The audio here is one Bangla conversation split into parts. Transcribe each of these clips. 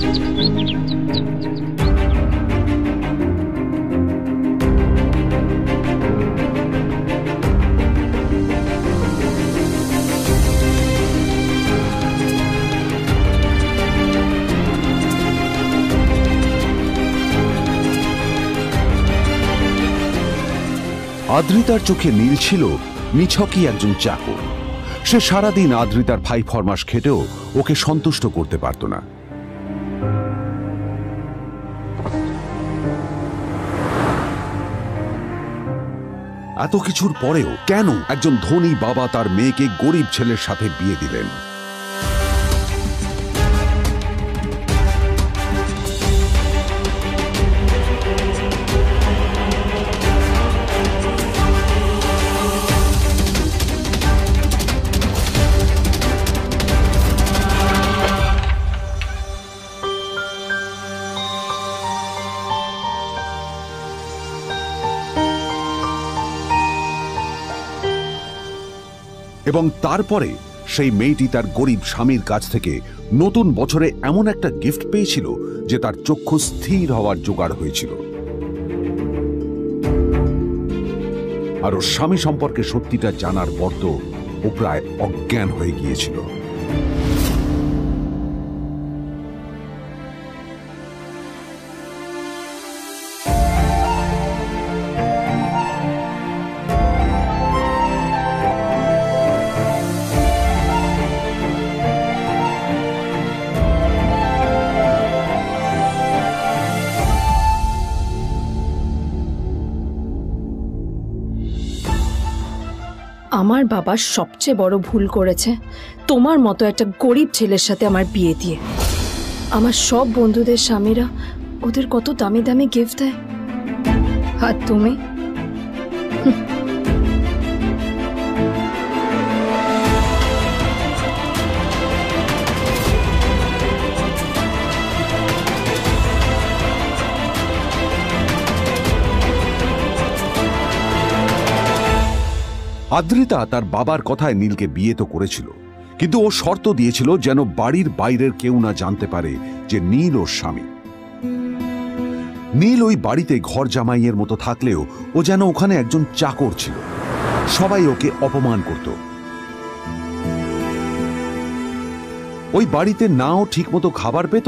আদ্রিতার চোখে নীল ছিল নিছকই একজন চাকর। সে সারাদিন আদ্রিতার ভাই ফরমাস খেটেও ওকে সন্তুষ্ট করতে পারত না। এত কিছুর পরেও কেন একজন ধনী বাবা তার মেয়েকে গরিব ছেলের সাথে বিয়ে দিলেন? এবং তারপরে সেই মেয়েটি তার গরিব স্বামীর কাছ থেকে নতুন বছরে এমন একটা গিফট পেয়েছিল যে তার চক্ষু স্থির হওয়ার জোগাড় হয়েছিল। আর ওর স্বামী সম্পর্কে সত্যিটা জানার পর তো ও প্রায় অজ্ঞান হয়ে গিয়েছিল। আমার বাবা সবচেয়ে বড় ভুল করেছে তোমার মতো একটা গরিব ছেলের সাথে আমার বিয়ে দিয়ে। আমার সব বন্ধুদের স্বামীরা ওদের কত দামি দামি গিফট দেয়, আর তুমি আদ্রিতা তার বাবার কথায় নীলকে বিয়ে তো করেছিল, কিন্তু ও শর্ত দিয়েছিল যেন বাড়ির বাইরের কেউ না জানতে পারে যে নীল ওর স্বামী। নীল ওই বাড়িতে ঘর জামাইয়ের মতো থাকলেও ও যেন ওখানে একজন চাকর ছিল। সবাই ওকে অপমান করত। ওই বাড়িতে না ও ঠিক মতো খাবার পেত,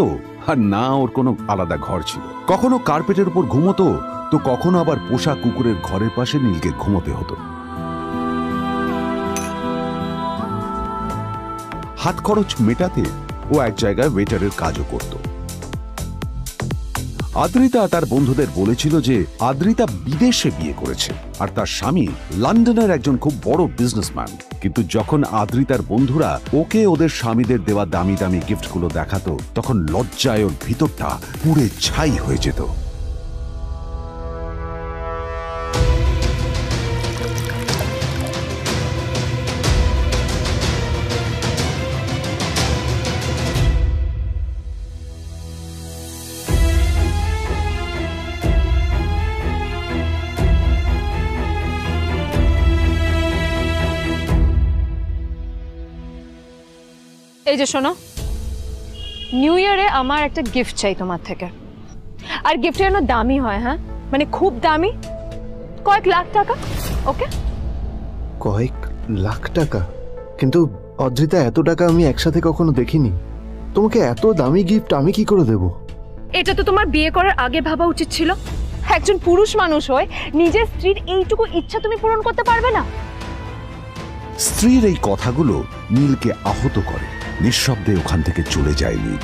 আর না ওর কোনো আলাদা ঘর ছিল। কখনো কার্পেটের উপর ঘুমোতো, তো কখনো আবার পোষা কুকুরের ঘরের পাশে নীলকে ঘুমোতে হতো। হাত খরচ মেটাতে ও এক জায়গায় ওয়েটারের কাজও করত। আদ্রিতা তার বন্ধুদের বলেছিল যে আদ্রিতা বিদেশে বিয়ে করেছে আর তার স্বামী লন্ডনের একজন খুব বড় বিজনেসম্যান। কিন্তু যখন আদ্রিতার বন্ধুরা ওকে ওদের স্বামীদের দেওয়া দামি দামি গিফটগুলো দেখাতো, তখন লজ্জায় ওর ভিতরটা পুড়ে ছাই হয়ে যেত। এই যে শোনো, নিউ ইয়ারে আমার একটা গিফট চাই তোমার থেকে। আর গিফট যেন দামি হয়, হ্যাঁ, মানে খুব দামি, কয়েক লাখ টাকা। ওকে? কয়েক লাখ টাকা? কিন্তু অদ্রিতা, এত টাকা আমি একসাথে কখনো দেখিনি। তোমাকে এত দামি গিফট আমি কি করে দেব? এটা তো তোমার বিয়ে করার আগে ভাবা উচিত ছিল। একজন পুরুষ মানুষ হয়ে নিজের স্ত্রীর এইটুকু ইচ্ছা তুমি পূরণ করতে পারবে না? স্ত্রীর এই কথাগুলো নীলকে আহত করে। নিঃশব্দে ওখান থেকে চলে যায় নীল।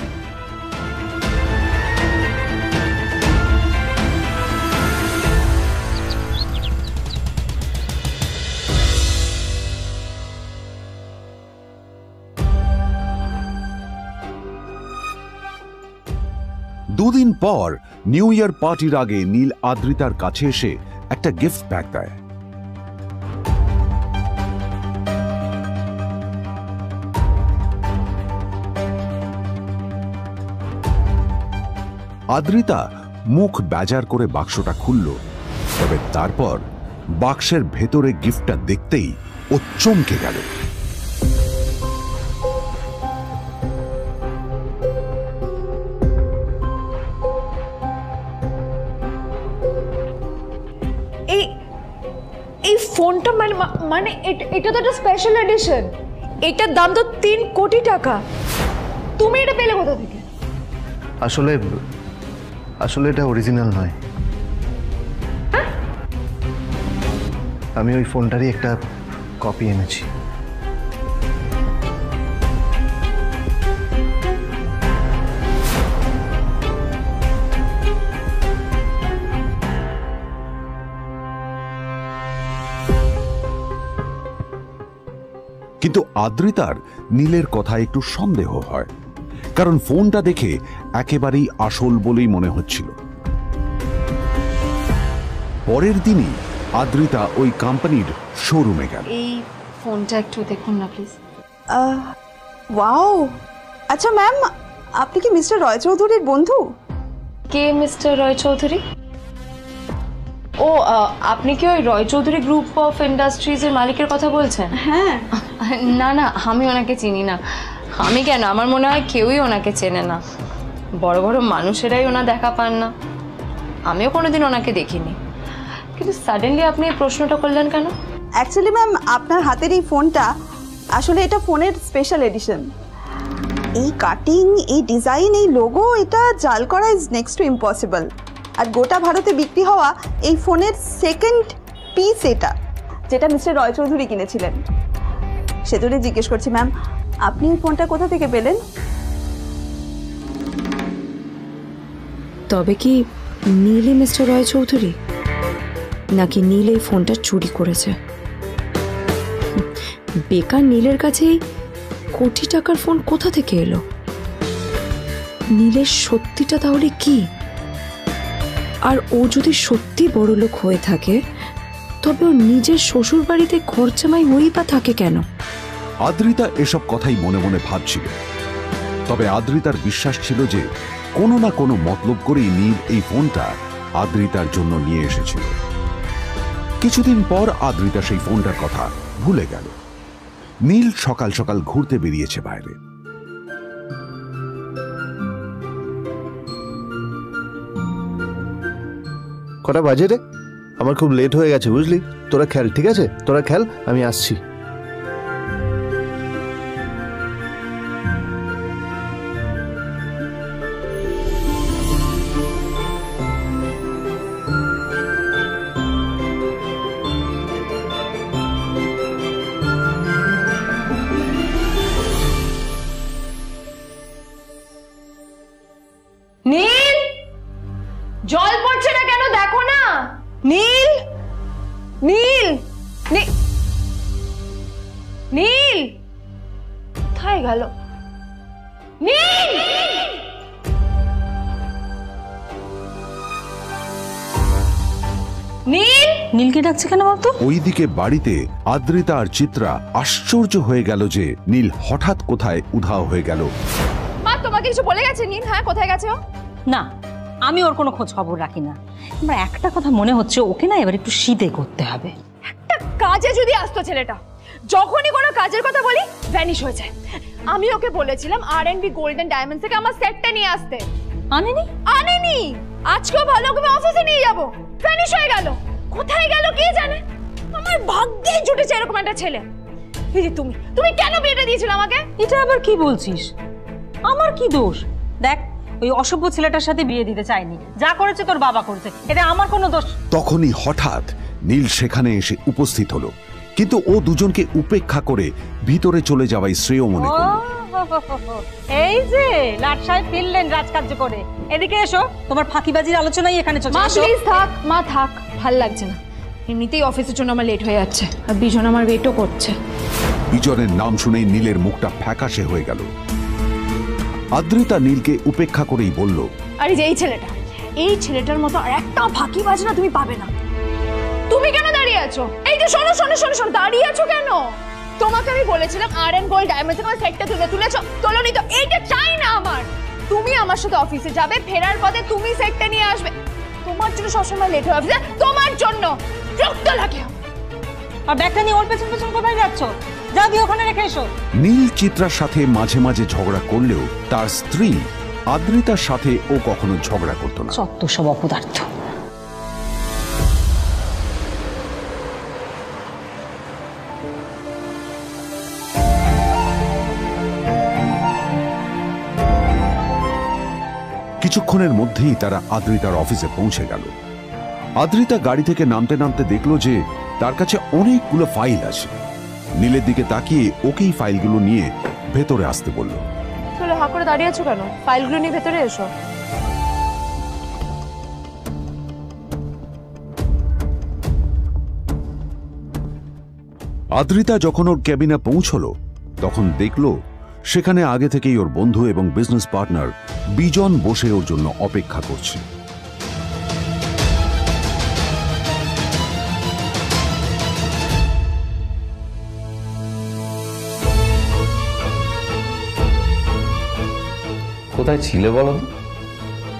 দুদিন পর নিউ ইয়ার পার্টির আগে নীল আদ্রিতার কাছে এসে একটা গিফট প্যাক দেয়। আদ্রিতা মুখ বেজার করে বাক্সটা খুলল, তবে তারপর বাক্সের ভেতরে গিফটটা দেখতেই ও চমকে গেল। ফোনটা মানে এটা তো একটা স্পেশাল এডিশন, এটার দাম তো 3 কোটি টাকা। তুমি এটা পেলে কোথা থেকে? আসলে আসলে এটা অরিজিনাল নয়, আমি ওই ফোনটারই একটা কপি এনেছি। কিন্তু আদ্রিতার নীলের কথা একটু সন্দেহ হয়, কারণ ফোনটা দেখে একেবারেই আসল বলেই মনে হচ্ছিল। পরের দিনই আদ্রিতা ওই কোম্পানির শোরুমে গেল। এই ফোনটা একটু দেখুন না প্লিজ। ওয়াও, আচ্ছা ম্যাম, আপনি কি মিস্টার রয় চৌধুরীর বন্ধু? কে মিস্টার রয় চৌধুরী? ও, আপনি কি ওই রয় চৌধুরী গ্রুপ অফ ইন্ডাস্ট্রিজের মালিকের কথা বলছেন? হ্যাঁ। না না, আমি ওনাকে চিনি না। আমি কেন, আমার মনে হয় কেউই ওনাকে চেনে না। বড় বড় মানুষেরাই ওনা দেখা পান না। আমিও কোনোদিন ওনাকে দেখিনি, কিন্তু সাডেনলি আপনি এই প্রশ্নটা করলেন কেন? অ্যাকচুয়ালি ম্যাম, আপনার হাতের এই ফোনটা আসলে এটা ফোনের স্পেশাল এডিশন। এই কাটিং, এই ডিজাইন, এই লোগো, এটা জাল করা ইজ নেক্সট টু ইম্পসিবল। আর গোটা ভারতে বিক্রি হওয়া এই ফোনের সেকেন্ড পিস এটা, যেটা মিস্টার রয় চৌধুরী কিনেছিলেন। সেজন্য জিজ্ঞেস করছি ম্যাম, আপনি এই ফোনটা কোথা থেকে পেলেন? তবে কি নীলই মিস্টার রয় চৌধুরী, নাকি নীল এই ফোনটা চুরি করেছে? বেকার নীলের কাছে কোটি টাকার ফোন কোথা থেকে এলো? নীলের সত্যিটা তাহলে কি? আর ও যদি সত্যি বড়লোক হয়ে থাকে, তবে ও নিজের শ্বশুর বাড়িতে খরচামাই হয়েই বা থাকে কেন? আদ্রিতা এসব কথাই মনে মনে ভাবছিল। তবে আদ্রিতার বিশ্বাস ছিল যে কোনো না কোনো মতলব করেই নীল এই ফোনটা আদ্রিতার জন্য নিয়ে এসেছিল। কিছুদিন পর আদ্রিতা সেই ফোনটার কথা ভুলে গেল। নীল সকাল সকাল ঘুরতে বেরিয়েছে বাইরে। কটা বাজে রে? আমার খুব লেট হয়ে গেছে বুঝলি। তোরা খেল, ঠিক আছে? তোরা খেল, আমি আসছি। নীল, জল পড়ছে না কেন দেখো না। নীল, নীল, নীল কোথায় গেল? নীল, নীল, নীলকে ডাকছে কেন বলতো? ওইদিকে বাড়িতে আদ্রিতা আর চিত্রা আশ্চর্য হয়ে গেল যে নীল হঠাৎ কোথায় উধাও হয়ে গেল। মা, তোমাকে কিছু বলে গেছে নীল? হ্যাঁ, কোথায় গেছে ও? না, আমি ওর কোনো খোঁজ খবর রাখি না। আমার একটা কথা মনে হচ্ছে, ওকে না এবার একটু শীতে করতে হবে। একটা কাজে যদি আসতো ছেলেটা, যখনই কোনো কাজের কথা বলি ভ্যানিশ হয়ে যায়। আমি ওকে বলেছিলাম R&B গোল্ডেন ডায়মন্ডস থেকে আমার সেটটা নিয়ে আসতে, আনেনি। আনেনি। আজকেও ভালো করে অফিসে নিয়ে যাব, ভ্যানিশ হয়ে গেল। কোথায় গেল কে জানে। আমার ভাগ্যেই জুটেছে এরকম একটা ছেলে। এই যে তুমি কেন বিয়েটা দিয়েছিলে আমাকে? এটা আবার কি বলছিস? আমার কি দোষ? দেখ, ওই অসভ্য ছেলেটার সাথে বিয়ে দিতে চাইনি। যা করেছে তোর বাবা করেছে, এটা আমার কোনো দোষ। তখনই হঠাৎ নীল সেখানে এসে উপস্থিত হলো, কিন্তু ও দুজনকে উপেক্ষা করে ভিতরে চলে যাওয়াই শ্রেয় মনে করল। এই যে লাট সাহেব ফিরলেন রাজকার্য করে। এদিকে এসো, তোমার ফাঁকিবাজির আলোচনাই এখানে চলছে। মা প্লিজ থাক, মা থাক, ভাল লাগছে না। এমনিতেই অফিসের জন্য আমার লেট হয়ে যাচ্ছে, আর বিজন আমার ওয়েটও করছে। বিজনের নাম শুনেই নীলের মুখটা ফ্যাকাশে হয়ে গেল। আদ্রিতা নীলকে উপেক্ষা করেই বলল, আরে যে এই ছেলেটার মতো আর একটা ফাঁকিবাজ না তুমি পাবে না। তুমি কেন দাঁড়িয়ে আছো? এই যে শোনো শোনো শোনো শোনো, দাঁড়িয়ে আছো কেন? তোমাকে আমি বলেছিলাম R&B গোল্ড ডায়মন্ডস থেকে সেটটা তুলেছো, তোলোনি তো। এইটা চাই না আমার। তুমি আমার সাথে অফিসে যাবে, ফেরার পথে তুমি সেটটা নিয়ে আসবে। তোমার জন্য সবসময় লেট হয় অফিসে, তোমার জন্য বিরক্ত লাগে। আর ব্যাগটা নিয়ে ওর পেছন পেছন কোথায় যাচ্ছ? যা দিয়ে ওখানে রেখে এসো। নীল চিত্রার সাথে মাঝে মাঝে ঝগড়া করলেও তার স্ত্রী আদ্রিতার সাথে ও কখনো ঝগড়া করত না। সত্য সব অপদার্থ। কিছুক্ষণের মধ্যেই তারা আদ্রিতার অফিসে পৌঁছে গেল। আদ্রিতা গাড়ি থেকে নামতে নামতে দেখলো যে তার কাছে অনেকগুলো ফাইল আছে। নীলের দিকে তাকিয়ে ওকেই ফাইলগুলো নিয়ে ভেতরে আসতে বলল। চলো, হা করে দাঁড়িয়ে আছো কেন? ফাইলগুলো নিয়ে ভেতরে এসো। আদ্রিতা যখন ওর ক্যাবিনে পৌঁছলো তখন দেখলো সেখানে আগে থেকেই ওর বন্ধু এবং বিজনেস পার্টনার বিজন বসে ওর জন্য অপেক্ষা করছে। কোথায় ছিলে বলো?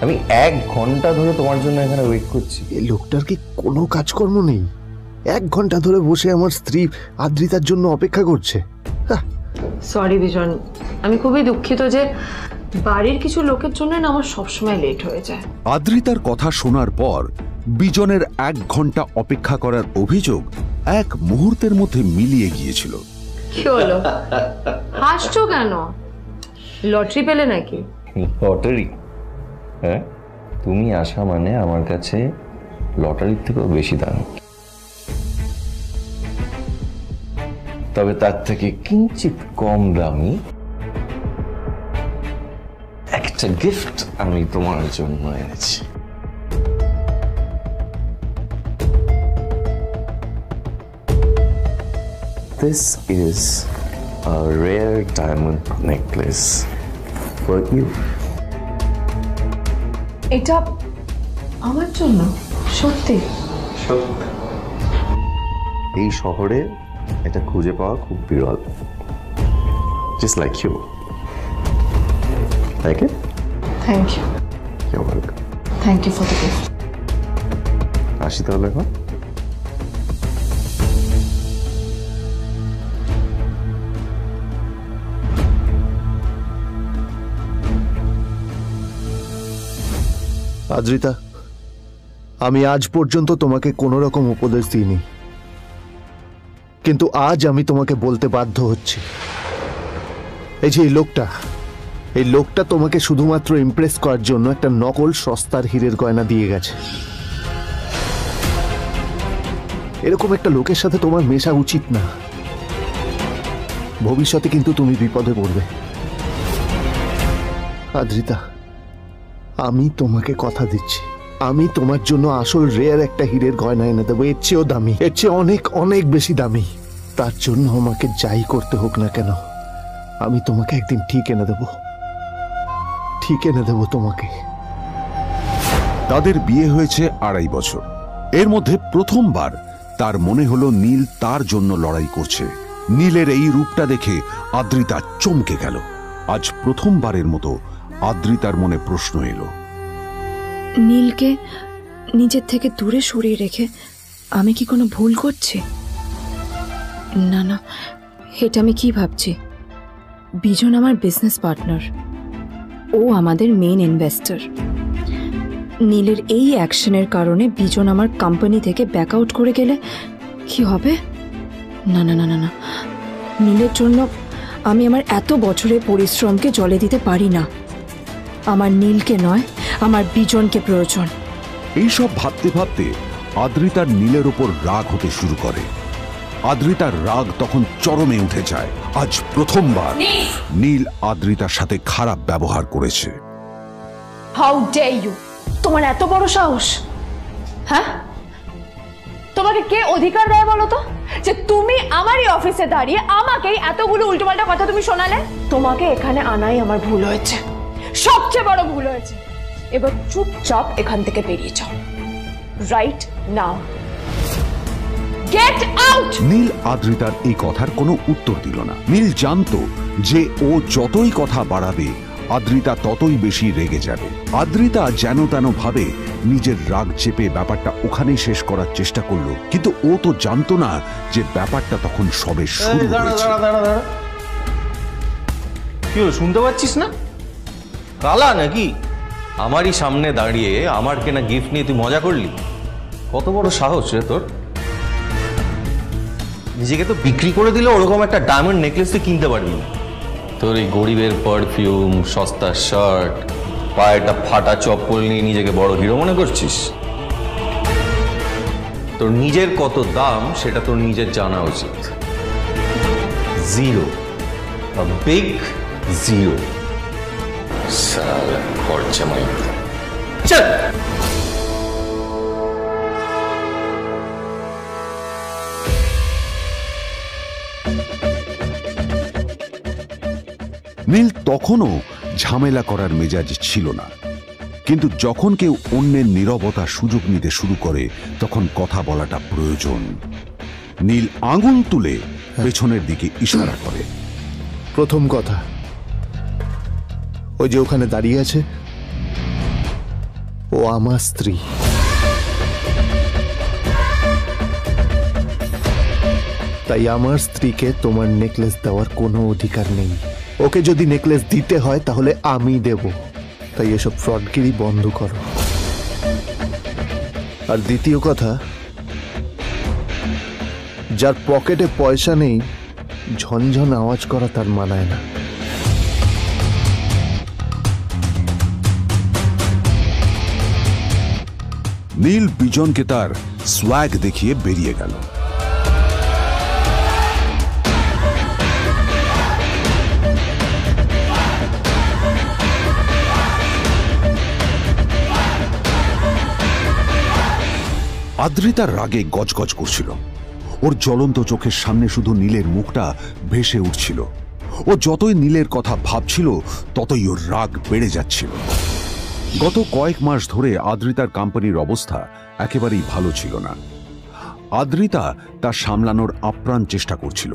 আমি 1 ঘন্টা ধরে তোমার জন্য এখানে ওয়েট করছি। এই লোকটার কি কোনো কাজকর্ম নেই? 1 ঘন্টা ধরে বসে আমার স্ত্রী আদ্রিতার জন্য অপেক্ষা করছে। সরি বিজন, আমি খুবই দুঃখিত যে বাড়ির কিছু লোকের জন্য না আমার সবসময় লেট হয়ে যায়। আদ্রিতার কথা শোনার পর বিজনের 1 ঘন্টা অপেক্ষা করার অভিযোগ 1 মুহূর্তের মধ্যে মিলিয়ে গিয়েছিল। কি হলো, হাসছো কেন? লটারি পেলে নাকি? লটারি? হ্যাঁ, তুমি আসা মানে আমার কাছে লটারির থেকেও বেশি দাম। তবে তার থেকে কিঞ্চিত কম দামি একটা গিফট আমি তোমার জন্য এনেছি। This is a rare diamond necklace for you. এটা আমার জন্য? সত্যি? এই শহরে এটা খুঁজে পাওয়া খুব বিরল। Just like you. Like it? Thank you. You're welcome. Thank you for the gift. আসি তাহলে এখন। আদ্রিতা, আমি আজ পর্যন্ত তোমাকে কোনো রকম উপদেশ দিইনি, কিন্তু আজ আমি তোমাকে বলতে বাধ্য হচ্ছি। এই যে এই লোকটা তোমাকে শুধুমাত্র ইমপ্রেস করার জন্য একটা নকল সস্তার হীরের গয়না দিয়ে গেছে। এরকম একটা লোকের সাথে তোমার মেশা উচিত না। ভবিষ্যতে কিন্তু তুমি বিপদে পড়বে। আদ্রিতা, আমি তোমাকে কথা দিচ্ছি, আমি তোমার জন্য আসল রেয়ার একটা হীরের গয়না এনে দেবো, এর চেয়েও দামি, এর চেয়ে অনেক অনেক বেশি দামি। তার জন্য আমাকে যাই করতে হোক না কেন, আমি তোমাকে একদিন ঠিক এনে দেবো তোমাকে। তাদের বিয়ে হয়েছে 2.5 বছর। এর মধ্যে প্রথমবার তার মনে হলো নীল তার জন্য লড়াই করছে। নীলের এই রূপটা দেখে আদ্রিতা চমকে গেল। আজ প্রথমবারের মতো আদ্রিতার মনে প্রশ্ন এলো, নীলকে নিজের থেকে দূরে সরিয়ে রেখে আমি কি কোনো ভুল করছি? না না, এটা আমি কি ভাবছি? বিজন আমার বিজনেস পার্টনার, ও আমাদের মেইন ইনভেস্টর। নীলের এই অ্যাকশনের কারণে বিজন আমার কোম্পানি থেকে ব্যাক আউট করে গেলে কি হবে? না না না না না, নীলের জন্য আমি আমার এত বছরের পরিশ্রমকে জলে দিতে পারি না। আমার নীলকে নয়, আমার বিজনকে প্রয়োজন। এইসব ভাবতে ভাবতে আদ্রিতার নীলের ওপর রাগ হতে শুরু করে। আদ্রিতার রাগ তখন চরমে উঠে যায়। আজ প্রথমবার নীল আদ্রিতার সাথে খারাপ ব্যবহার করেছে। How dare you! তোমার এত বড় সাহস! হ্যাঁ, তোমাকে কে অধিকার দেয় বলো তো যে তুমি আমারই অফিসে দাঁড়িয়ে আমাকেই এতগুলো উল্টোপাল্টা কথা তুমি শোনালে? তোমাকে এখানে আনাই আমার ভুল হয়েছে, সবচেয়ে বড় ভুল হয়েছে। এবার চুপচাপ এখান থেকে বেরিয়ে যাও, right now. Get out! Neel আদ্রিতার এই কথার কোনো উত্তর দিল না। নীল জানতো যে ও যতই কথা বাড়াবে আদ্রিতা ততই বেশি রেগে যাবে। আদ্রিতা যেন তেন ভাবে নিজের রাগ চেপে ব্যাপারটা ওখানেই শেষ করার চেষ্টা করলো, কিন্তু ও তো জানতো না যে ব্যাপারটা তখন সবে শুরু হয়েছে। কি হলো, শুনতে পাচ্ছিস না? কালা নাকি? আমারই সামনে দাঁড়িয়ে আমার কেনা গিফট নিয়ে তুই মজা করলি? কত বড় সাহস রে তোর! নিজেকে তো বিক্রি করে দিলে ওরকম একটা ডায়মন্ড নেকলেস তুই কিনতে পারবি না। তোর এই গরিবের পারফিউম, সস্তা শার্ট, পায়ে একটা ফাটা চপ্পল নিয়ে নিজেকে বড় হিরো মনে করছিস? তোর নিজের কত দাম সেটা তোর নিজের জানা উচিত। Zero, big zero. সালা খরচা মাই চল। নীল তখনও ঝামেলা করার মেজাজ ছিল না, কিন্তু যখন কেউ অন্যের নীরবতা সুযোগ নিতে শুরু করে তখন কথা বলাটা প্রয়োজন। নীল আঙুল তুলে পেছনের দিকে ইশারা করে। প্রথম কথা, ওই যে ওখানে দাঁড়িয়ে আছে, ও আমার স্ত্রী। তাই আমার স্ত্রীকে তোমার নেকলেস দেওয়ার কোনো অধিকার নেই। ওকে যদি নেকলেস দিতে হয় তাহলে আমি দেব। তাই এসব ফ্রডগিরি বন্ধ করো। আর দ্বিতীয় কথা, যার পকেটে পয়সা নেই ঝনঝন আওয়াজ করা তার মানায় না। নীল বিজনকে তার সোয়াগ দেখিয়ে বেরিয়ে গেল। আদ্রিতার রাগে গজগজ করছিল। ওর জ্বলন্ত চোখের সামনে শুধু নীলের মুখটা ভেসে উঠছিল। ও যতই নীলের কথা ভাবছিল ততই ওর রাগ বেড়ে যাচ্ছিল। গত কয়েক মাস ধরে আদ্রিতার কোম্পানির অবস্থা একেবারেই ভালো ছিল না। আদ্রিতা তা সামলানোর আপ্রাণ চেষ্টা করছিল।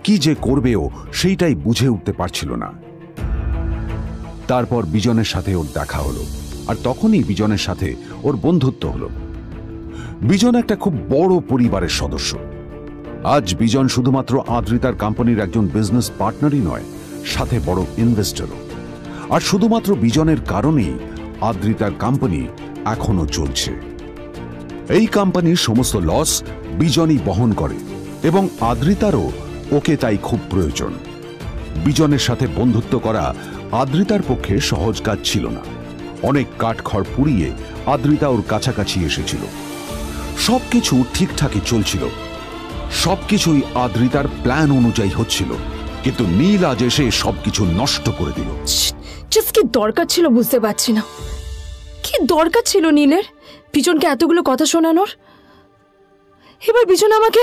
কি যে করবেও সেইটাই বুঝে উঠতে পারছিল না। তারপর বিজনের সাথে ওর দেখা হলো, আর তখনই বিজনের সাথে ওর বন্ধুত্ব হলো। বিজন একটা খুব বড় পরিবারের সদস্য। আজ বিজন শুধুমাত্র আদ্রিতার কোম্পানির একজন বিজনেস পার্টনারই নয়, সাথে বড় ইনভেস্টরও। আর শুধুমাত্র বিজনের কারণেই আদ্রিতার কোম্পানি এখনো চলছে। এই কোম্পানির সমস্ত লস বিজনই বহন করে এবং আদ্রিতারও ওকে তাই খুব প্রয়োজন। বিজনের সাথে বন্ধুত্ব করা আদ্রিতার পক্ষে সহজ কাজ ছিল না। অনেক কাঠখড় পুড়িয়ে আদ্রিতা ওর কাছাকাছি এসেছিল। সবকিছু ঠিকঠাকই চলছিল, সবকিছুই আদ্রিতার প্ল্যান অনুযায়ী হচ্ছিল, কিন্তু নীল আজ এসে সবকিছু নষ্ট করে দিল। কি দরকার ছিল বুঝতে পারছি না। কি দরকার ছিল নীলের বিজনকে এতগুলো কথা শোনানোর? এবার বিজন আমাকে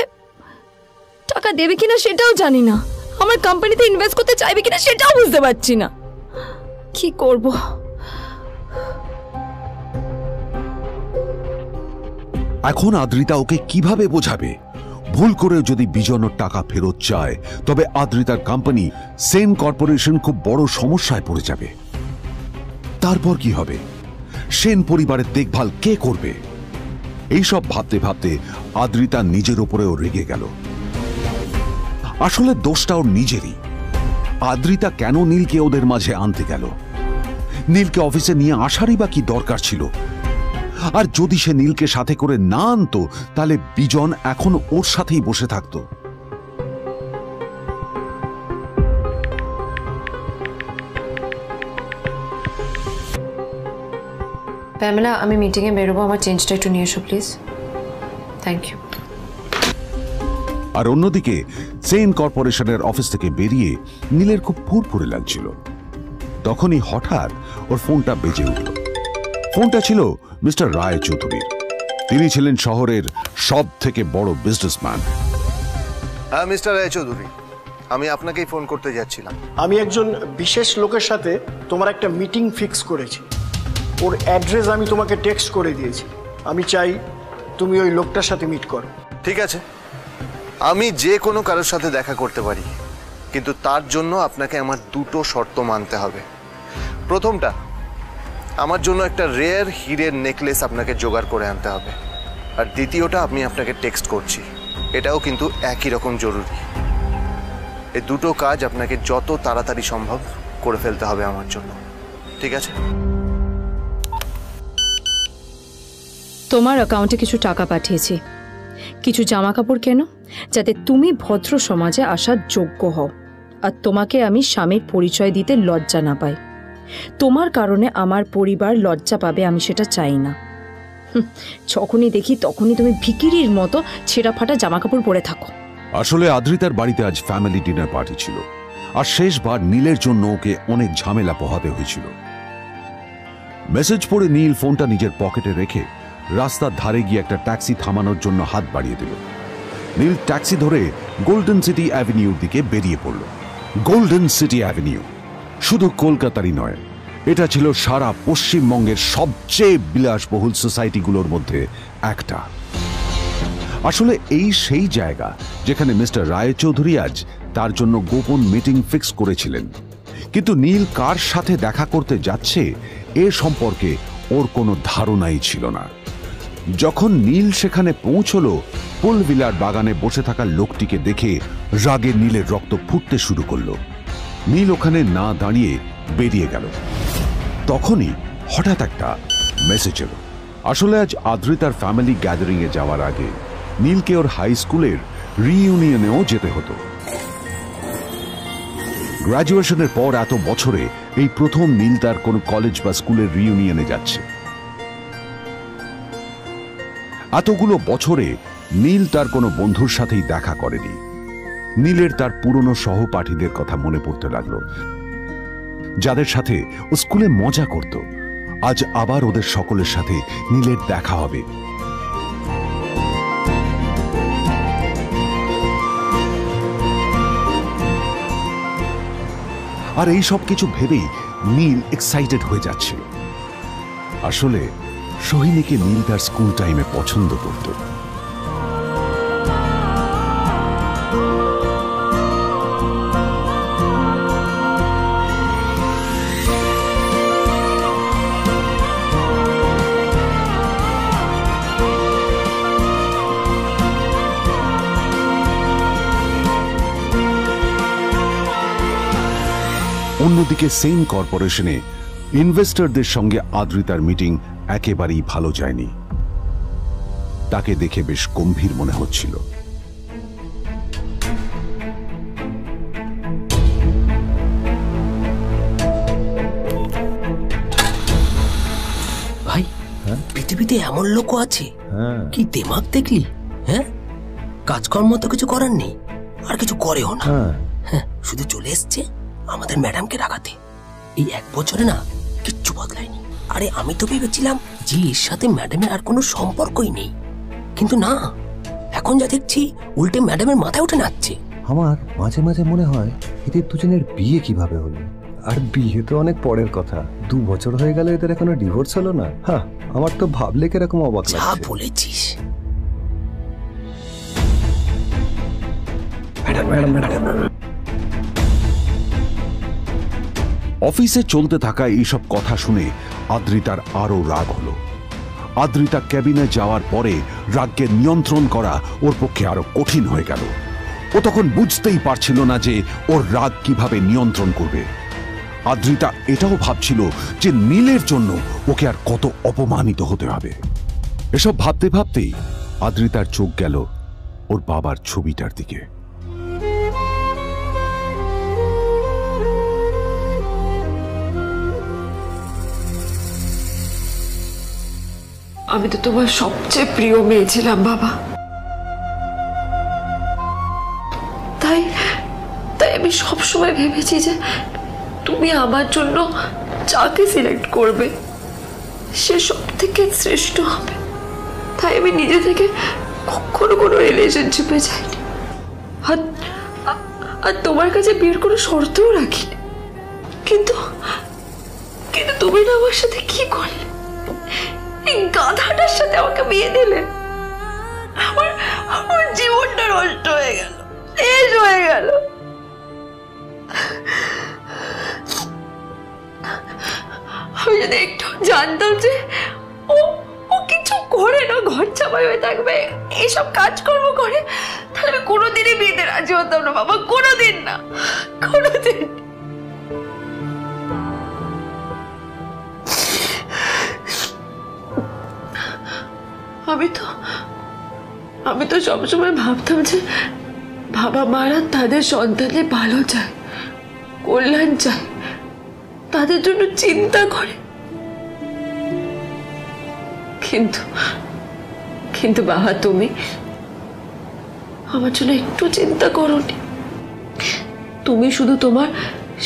টাকা দেবে কিনা সেটাও জানি না। আমার কোম্পানিতে ইনভেস্ট করতে চাইবে কিনা সেটাও বুঝতে পারছি না। কি করব? এখন আদ্রিতা ওকে কিভাবে বোঝাবে? ভুল করে যদি বিজন ওর টাকা ফেরত চায় তবে আদ্রিতার কোম্পানি সেন কর্পোরেশন খুব বড় সমস্যায় পড়ে যাবে। তারপর কি হবে? সেন পরিবারের দেখভাল কে করবে? এইসব ভাবতে ভাবতে আদ্রিতা নিজের ওপরেও রেগে গেল। আসলে দোষটা ওর নিজেরই। আদ্রিতা কেন নীলকে ওদের মাঝে আনতে গেল? নীলকে অফিসে নিয়ে আসারই বা কি দরকার ছিল? আর যদি সে নীলকে সাথে করে না আনতো তাহলে বিজন এখন ওর সাথেই বসে থাকতো। প্যামেলা, আমি মিটিংয়ে বেরোবো, আমার চেঞ্জটা একটু নিয়ে এসো প্লিজ। Thank you. আর অন্যদিকে সেন কর্পোরেশনের অফিস থেকে বেরিয়ে নীলের খুব ফুরফুরে লাগছিল। তখনই হঠাৎ ওর ফোনটা বেজে উঠল। ফোনটা ছিল মিস্টার রায় চৌধুরীর। তিনি ছিলেন শহরের সব থেকে বড় বিজনেসম্যান। হ্যাঁ মিস্টার রায় চৌধুরী, আমি আপনাকেই ফোন করতে যাচ্ছিলাম। আমি একজন বিশেষ লোকের সাথে তোমার একটা মিটিং ফিক্স করেছি। ওর অ্যাড্রেস আমি তোমাকে টেক্সট করে দিয়েছি। আমি চাই তুমি ওই লোকটার সাথে মিট করো। ঠিক আছে, আমি যে কোনো কারোর সাথে দেখা করতে পারি, কিন্তু তার জন্য আপনাকে আমার দুটো শর্ত মানতে হবে। প্রথমটা, আমার জন্য একটা রেয়ার হীরের নেকলেস আপনাকে জোগাড় করে আনতে হবে। আর দ্বিতীয়টা, আমি আপনাকে টেক্সট করছি, এটাও কিন্তু একই রকম জরুরি। এই দুটো কাজ আপনাকে যত তাড়াতাড়ি সম্ভব করে ফেলতে হবে আমার জন্য, ঠিক আছে? তোমার অ্যাকাউন্টে কিছু টাকা পাঠিয়েছি। কিছু জামা কাপড় কেনো, যাতে তুমি ভদ্র সমাজে আসার যোগ্য হও আর তোমাকে আমি স্বামীর পরিচয় দিতে লজ্জা না পাই। তোমার কারণে আমার পরিবার লজ্জা পাবে, আমি সেটা চাই না। যখনই দেখি তখনই তুমি ভিখিরির মতো ছেঁড়া ফাটা জামা কাপড় পরে থাকো। আসলে আদ্রিতার বাড়িতে আজ ফ্যামিলি ডিনার পার্টি ছিল, আর শেষবার নীলের জন্য ওকে অনেক ঝামেলা পোহাতে হয়েছিল। মেসেজ পড়ে নীল ফোনটা নিজের পকেটে রেখে রাস্তার ধারে গিয়ে একটা ট্যাক্সি থামানোর জন্য হাত বাড়িয়ে দিল। নীল ট্যাক্সি ধরে গোল্ডেন সিটি অ্যাভিনিউর দিকে বেরিয়ে পড়ল। গোল্ডেন সিটি অ্যাভিনিউ শুধু কলকাতারই নয়, এটা ছিল সারা পশ্চিমবঙ্গের সবচেয়ে বিলাসবহুল সোসাইটিগুলোর মধ্যে একটা। আসলে এই সেই জায়গা যেখানে মিস্টার রায়চৌধুরী আজ তার জন্য গোপন মিটিং ফিক্স করেছিলেন। কিন্তু নীল কার সাথে দেখা করতে যাচ্ছে এ সম্পর্কে ওর কোনো ধারণাই ছিল না। যখন নীল সেখানে পৌঁছলো, পুলভিলার বাগানে বসে থাকা লোকটিকে দেখে রাগে নীলের রক্ত ফুটতে শুরু করলো। নীল ওখানে না দাঁড়িয়ে বেরিয়ে গেল। তখনই হঠাৎ একটা মেসেজ এলো। আসলে আজ আদ্রিতার ফ্যামিলি গ্যাদারিং এ যাওয়ার আগে নীলকে ওর হাই স্কুলের রিইউনিয়নেও যেতে হতো। গ্র্যাজুয়েশনের পর এত বছরে এই প্রথম নীল তার কোন কলেজ বা স্কুলের রিইউনিয়নে যাচ্ছে। এতগুলো বছরে নীল তার কোনো বন্ধুর সাথেই দেখা করেনি। নীলের তার পুরনো সহপাঠীদের কথা মনে পড়তে লাগলো, যাদের সাথে ও স্কুলে মজা করত। আজ আবার ওদের সকলের সাথে নীলের দেখা হবে। আর এই সব কিছু ভেবেই নীল এক্সাইটেড হয়ে যাচ্ছিল। আসলে সোহিনীকে নীল তার স্কুল টাইমে পছন্দ করত। অন্যদিকে সেম কর্পোরেশনে ইনভেস্টরদের সঙ্গে আদ্রিতার মিটিং একেবারেই ভালো যায়নি। তাকে দেখে বেশ গম্ভীর মনে হচ্ছিল। ভাই, পৃথিবীতে এমন লোকও আছে, কি দিমাগ দেখলি? হ্যাঁ, কাজকর্ম তো কিছু করার নেই, আর কিছু করেও না। হ্যাঁ, শুধু চলে এসছে আমাদের ম্যাডামকে রাখাতে। এই 1 বছরে না কিচ্ছু বদলায়নি। আরে আমি তো ভেবেছিলাম যে এর সাথে ম্যাডামের আর কোনো সম্পর্কই নেই, কিন্তু না, এখন যা দেখছি উল্টে ম্যাডামের মাথায় উঠে নাচছে। আমার মাঝে মাঝে মনে হয় এদের দুজনের বিয়ে কিভাবে হলো। আর বিয়ে তো অনেক পরের কথা, 2 বছর হয়ে গেল এদের এখনো ডিভোর্স হলো না। হ্যাঁ, আমার তো ভাবলে কিরকম অবাক লাগছে। যা বলেছিস। অফিসে চলতে থাকা এইসব কথা শুনে আদ্রিতার আরো রাগ হলো। আদ্রিতা ক্যাবিনে যাওয়ার পরে রাগকে নিয়ন্ত্রণ করা ওর পক্ষে আরো কঠিন হয়ে গেল। ও তখন বুঝতেই পারছিল না যে ওর রাগ কিভাবে নিয়ন্ত্রণ করবে। আদ্রিতা এটাও ভাবছিল যে নীলের জন্য ওকে আর কত অপমানিত হতে হবে। এসব ভাবতে ভাবতেই আদ্রিতার চোখ গেল ওর বাবার ছবিটার দিকে। আমি তো তোমার সবচেয়ে প্রিয় মেয়ে ছিলাম বাবা, তাই তাই আমি সবসময় ভেবেছি যে তুমি আমার জন্য যাকে সিলেক্ট করবে সে সব থেকে শ্রেষ্ঠ হবে। তাই আমি নিজে থেকে কখনো কোনো রিলেশনশিপে যাইনি, আর তোমার কাছে বিয়ের কোনো শর্তও রাখিনি। কিন্তু কিন্তু তুমি না আমার সাথে কি করলে? এই গাধাটার সাথে আমাকে বিয়ে দিলে। আমার জীবনটা নষ্ট হয়ে গেল, শেষ হয়ে গেল। আমি যদি একটু জানতাম যে ও কিছু করে না, ঘর চাপাই হয়ে থাকবে, এইসব কাজকর্ম করে, তাহলে আমি কোনোদিনই বিয়েতে রাজি হতাম না বাবা, কোনোদিন না, কোনোদিন। আমি তো সবসময় ভাবতাম যে বাবা মারা তাদের সন্তানের ভালো চায়, কল্যাণ চায়, তাদের জন্য চিন্তা করে, কিন্তু কিন্তু বাবা তুমি আমার জন্য একটু চিন্তা করোনি। তুমি শুধু তোমার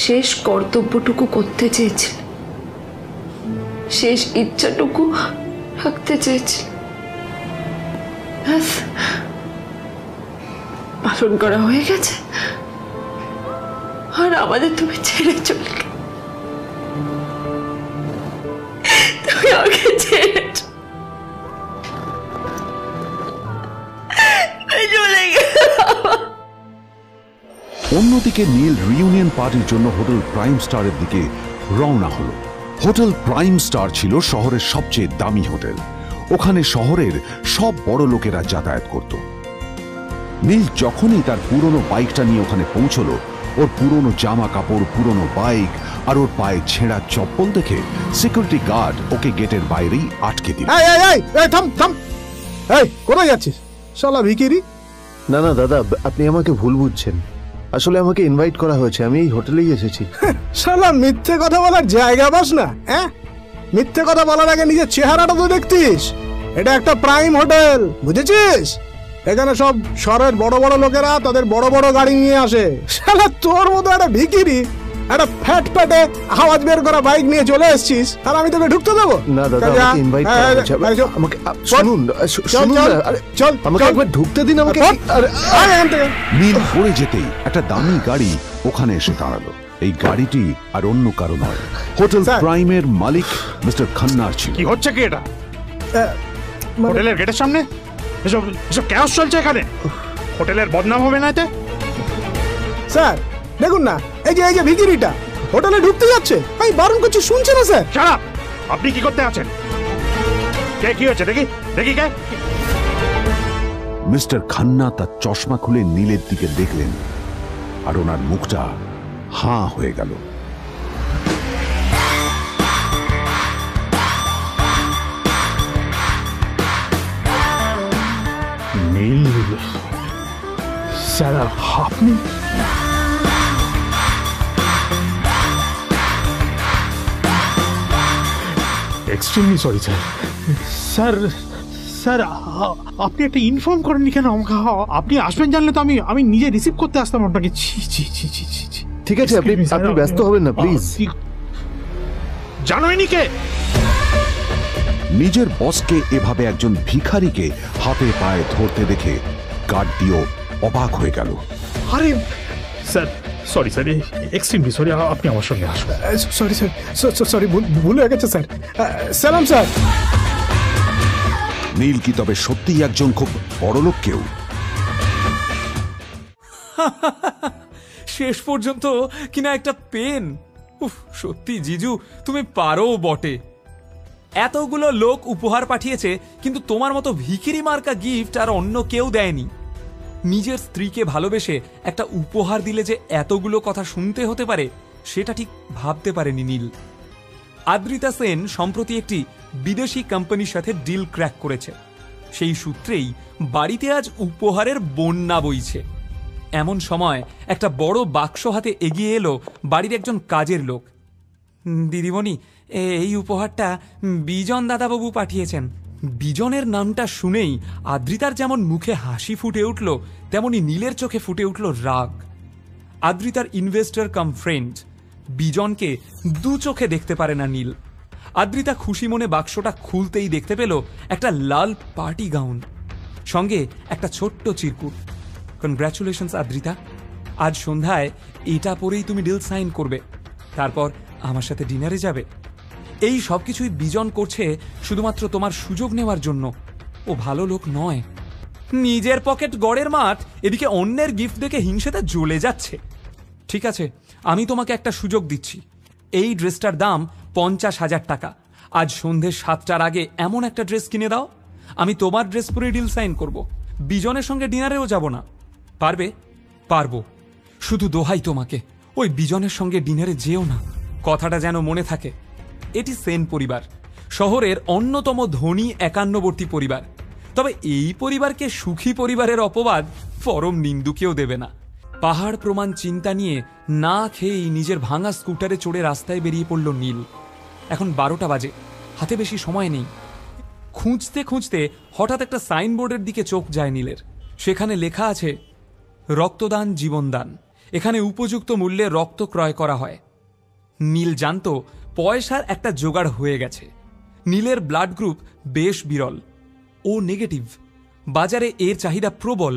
শেষ কর্তব্যটুকু করতে চেয়েছিলে, শেষ ইচ্ছাটুকু রাখতে চেয়েছিলে, পালন করা হয়ে গেছে। আর আমাদের তুমি ছেড়ে চলে গেলে, তুমি আমাকে ছেড়ে চলে গেলে। অন্যদিকে নীল রিইউনিয়ন পার্টির জন্য হোটেল প্রাইম স্টারের দিকে রওনা হলো। হোটেল প্রাইম স্টার ছিল শহরের সবচেয়ে দামি হোটেল। ওখানে শহরের সব বড় লোকেরা যাতায়াত করত। নীল যখনই তার পুরনো বাইকটা নিয়ে ওখানে পৌঁছলো, ওর পুরনো জামা কাপড়, পুরনো বাইক আর ওর পায়ে ছেঁড়া চপ্পল দেখে সিকিউরিটি গার্ড ওকে গেটের বাইরেই আটকে দিল। কোথায় যাচ্ছিস শালা ভিখিরি? না না দাদা, আপনি আমাকে ভুল বুঝছেন। আসলে আমাকে ইনভাইট করা হয়েছে, আমি এই হোটেলেই এসেছি। শালা মিথ্যে কথা বলার জায়গা পাস না? হ্যাঁ, মিথ্যে কথা বলার আগে নিজের চেহারাটা তো দেখতিস। এটা একটা প্রাইম হোটেল, বুঝেছিস? এখানে সব শহরের বড় বড় লোকেরা তাদের বড় বড় গাড়ি নিয়ে আসে। শালা তোর মতো একটা ভিখিরি একটা ফ্যাট প্যাটে আওয়াজ বের করা বাইক নিয়ে চলে এসেছিস, আর আমি তোকে ঢুকতে দেবো না? দাদা আমাকে ইনভাইট করা হয়েছে, আমাকে শুনুন শুনুন, চল আমাকে একবার ঢুকতে দিন আমাকে। নীল পড়ে যেতেই একটা দামি গাড়ি ওখানে এসে দাঁড়ালো। এই গাড়িটি আর অন্য কারো নয়, হোটেল প্রাইমের মালিক মিস্টার খান্নার ছিল। কি হচ্ছে কি এটা? হোটেলের গেটের সামনে এসব এসব ক্যাশ চলছে এখানে। হোটেলের বদনাম হবে না এতে? স্যার দেখুন না, এই যে ভিখিরিটা হোটেলে ঢুকতে যাচ্ছে, আমি বারণ করছি, শুনছে না স্যার? শালা, আপনি কি করতে আছেন? কে কি হচ্ছে দেখি দেখি কে? মিস্টার খান্না তার চশমা খুলে নীলের দিকে দেখলেন, আর ওনার মুখটা হাঁ হয়ে গেল। নীল স্যার, আপনি? Extremely sorry sir. Sir sir আপনি একটা ইনফর্ম করেননি কেন আমাকে? আপনি আসবেন জানলে তো আমি নিজে রিসিভ করতে আসতাম আপনাকে। ঠিক আছে, আপনি ব্যস্ত হবেন না প্লিজ। জানোইনি কে? নিজের বসকে এভাবে একজন ভিখারিকে হাতে পায়ে ধরতে দেখে গার্ডটিও অবাক হয়ে গেল। আরে sir, sorry sir, extremely sorry, আপনি আমার সঙ্গে আসুন। সরি স্যার, সরি, ভুল হয়ে গেছে স্যার। সালাম স্যার। নীল কি তবে সত্যিই একজন খুব বড় লোক কেউ? শেষ পর্যন্ত কিনা একটা পেন। উফ, সত্যি জিজু তুমি পারো বটে। এতগুলো লোক উপহার পাঠিয়েছে, কিন্তু তোমার মতো ভিখিরি মার্কা গিফট আর অন্য কেউ দেয়নি। নিজের স্ত্রীকে ভালোবেসে একটা উপহার দিলে যে এতগুলো কথা শুনতে হতে পারে, সেটা ঠিক ভাবতে পারেনি নীল। আদ্রিতা সেন সম্প্রতি একটি বিদেশি কোম্পানির সাথে ডিল ক্র্যাক করেছে। সেই সূত্রেই বাড়িতে আজ উপহারের বন্যা বইছে। এমন সময় একটা বড় বাক্স হাতে এগিয়ে এলো বাড়ির একজন কাজের লোক। দিদিমণি, এই উপহারটা বিজন দাদাবাবু পাঠিয়েছেন। বিজনের নামটা শুনেই আদ্রিতার যেমন মুখে হাসি ফুটে উঠল, তেমনি নীলের চোখে ফুটে উঠল রাগ। আদ্রিতার ইনভেস্টর কাম ফ্রেন্ড বিজনকে দু চোখে দেখতে পারে না নীল। আদ্রিতা খুশি মনে বাক্সটা খুলতেই দেখতে পেল একটা লাল পার্টি গাউন, সঙ্গে একটা ছোট্ট চিরকুট। কনগ্রাচুলেশনস আদ্রিতা, আজ সন্ধ্যায় এটা পরেই তুমি ডিল সাইন করবে, তারপর আমার সাথে ডিনারে যাবে। এই সব কিছুই বিজন করছে শুধুমাত্র তোমার সুযোগ নেওয়ার জন্য। ও ভালো লোক নয়। নিজের পকেট গড়ের মাঠ, এদিকে অন্যের গিফট দেখে হিংসেতে জ্বলে যাচ্ছে। ঠিক আছে, আমি তোমাকে একটা সুযোগ দিচ্ছি। এই ড্রেসটার দাম 50,000 টাকা। আজ সন্ধে 7টার আগে এমন একটা ড্রেস কিনে দাও, আমি তোমার ড্রেস পরে ডিল সাইন করব। বিজনের সঙ্গে ডিনারেও যাব না। পারবে? পারবো। শুধু দোহাই তোমাকে, ওই বিজনের সঙ্গে ডিনারে যেও না। কথাটা যেন মনে থাকে। এটি সেন পরিবার, শহরের অন্যতম ধনী একান্নবর্তী পরিবার। তবে এই পরিবারকে সুখী পরিবারের অপবাদ পরম নিন্দুকেও দেবে না। পাহাড় প্রমাণ চিন্তা নিয়ে না খেয়েই নিজের ভাঙা স্কুটারে চড়ে রাস্তায় বেরিয়ে পড়ল নীল। এখন 12টা বাজে, হাতে বেশি সময় নেই। খুঁজতে খুঁজতে হঠাৎ একটা সাইনবোর্ডের দিকে চোখ যায় নীলের। সেখানে লেখা আছে, রক্তদান জীবনদান। এখানে উপযুক্ত মূল্যে রক্ত ক্রয় করা হয়। নীল জানত পয়সার একটা জোগাড় হয়ে গেছে। নীলের ব্লাড গ্রুপ বেশ বিরল, ও নেগেটিভ। বাজারে এর চাহিদা প্রবল।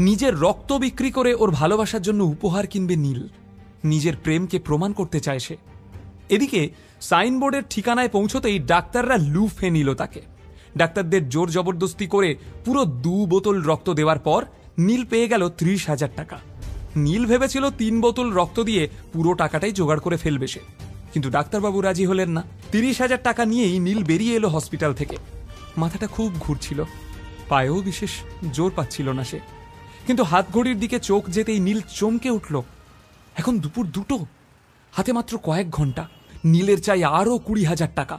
নিজের রক্ত বিক্রি করে ওর ভালোবাসার জন্য উপহার কিনবে নীল। নিজের প্রেমকে প্রমাণ করতে চায় সে। এদিকে সাইনবোর্ডের ঠিকানায় পৌঁছতেই ডাক্তাররা লুফে নিল তাকে। ডাক্তারদের জোর জবরদস্তি করে পুরো 2 বোতল রক্ত দেওয়ার পর নীল পেয়ে গেল 30,000 টাকা। নীল ভেবেছিল 3 বোতল রক্ত দিয়ে পুরো টাকাটাই জোগাড় করে ফেলবে সে, কিন্তু ডাক্তারবাবু রাজি হলেন না। 30,000 টাকা নিয়েই নীল বেরিয়ে এলো হসপিটাল থেকে। মাথাটা খুব ঘুরছিল, পায়েও বিশেষ জোর পাচ্ছিল না সে। কিন্তু হাত ঘড়ির দিকে চোখ যেতেই নীল চমকে উঠল। এখন দুপুর 2টো, হাতে মাত্র কয়েক ঘন্টা। নীলের চাই আরো 20,000 টাকা।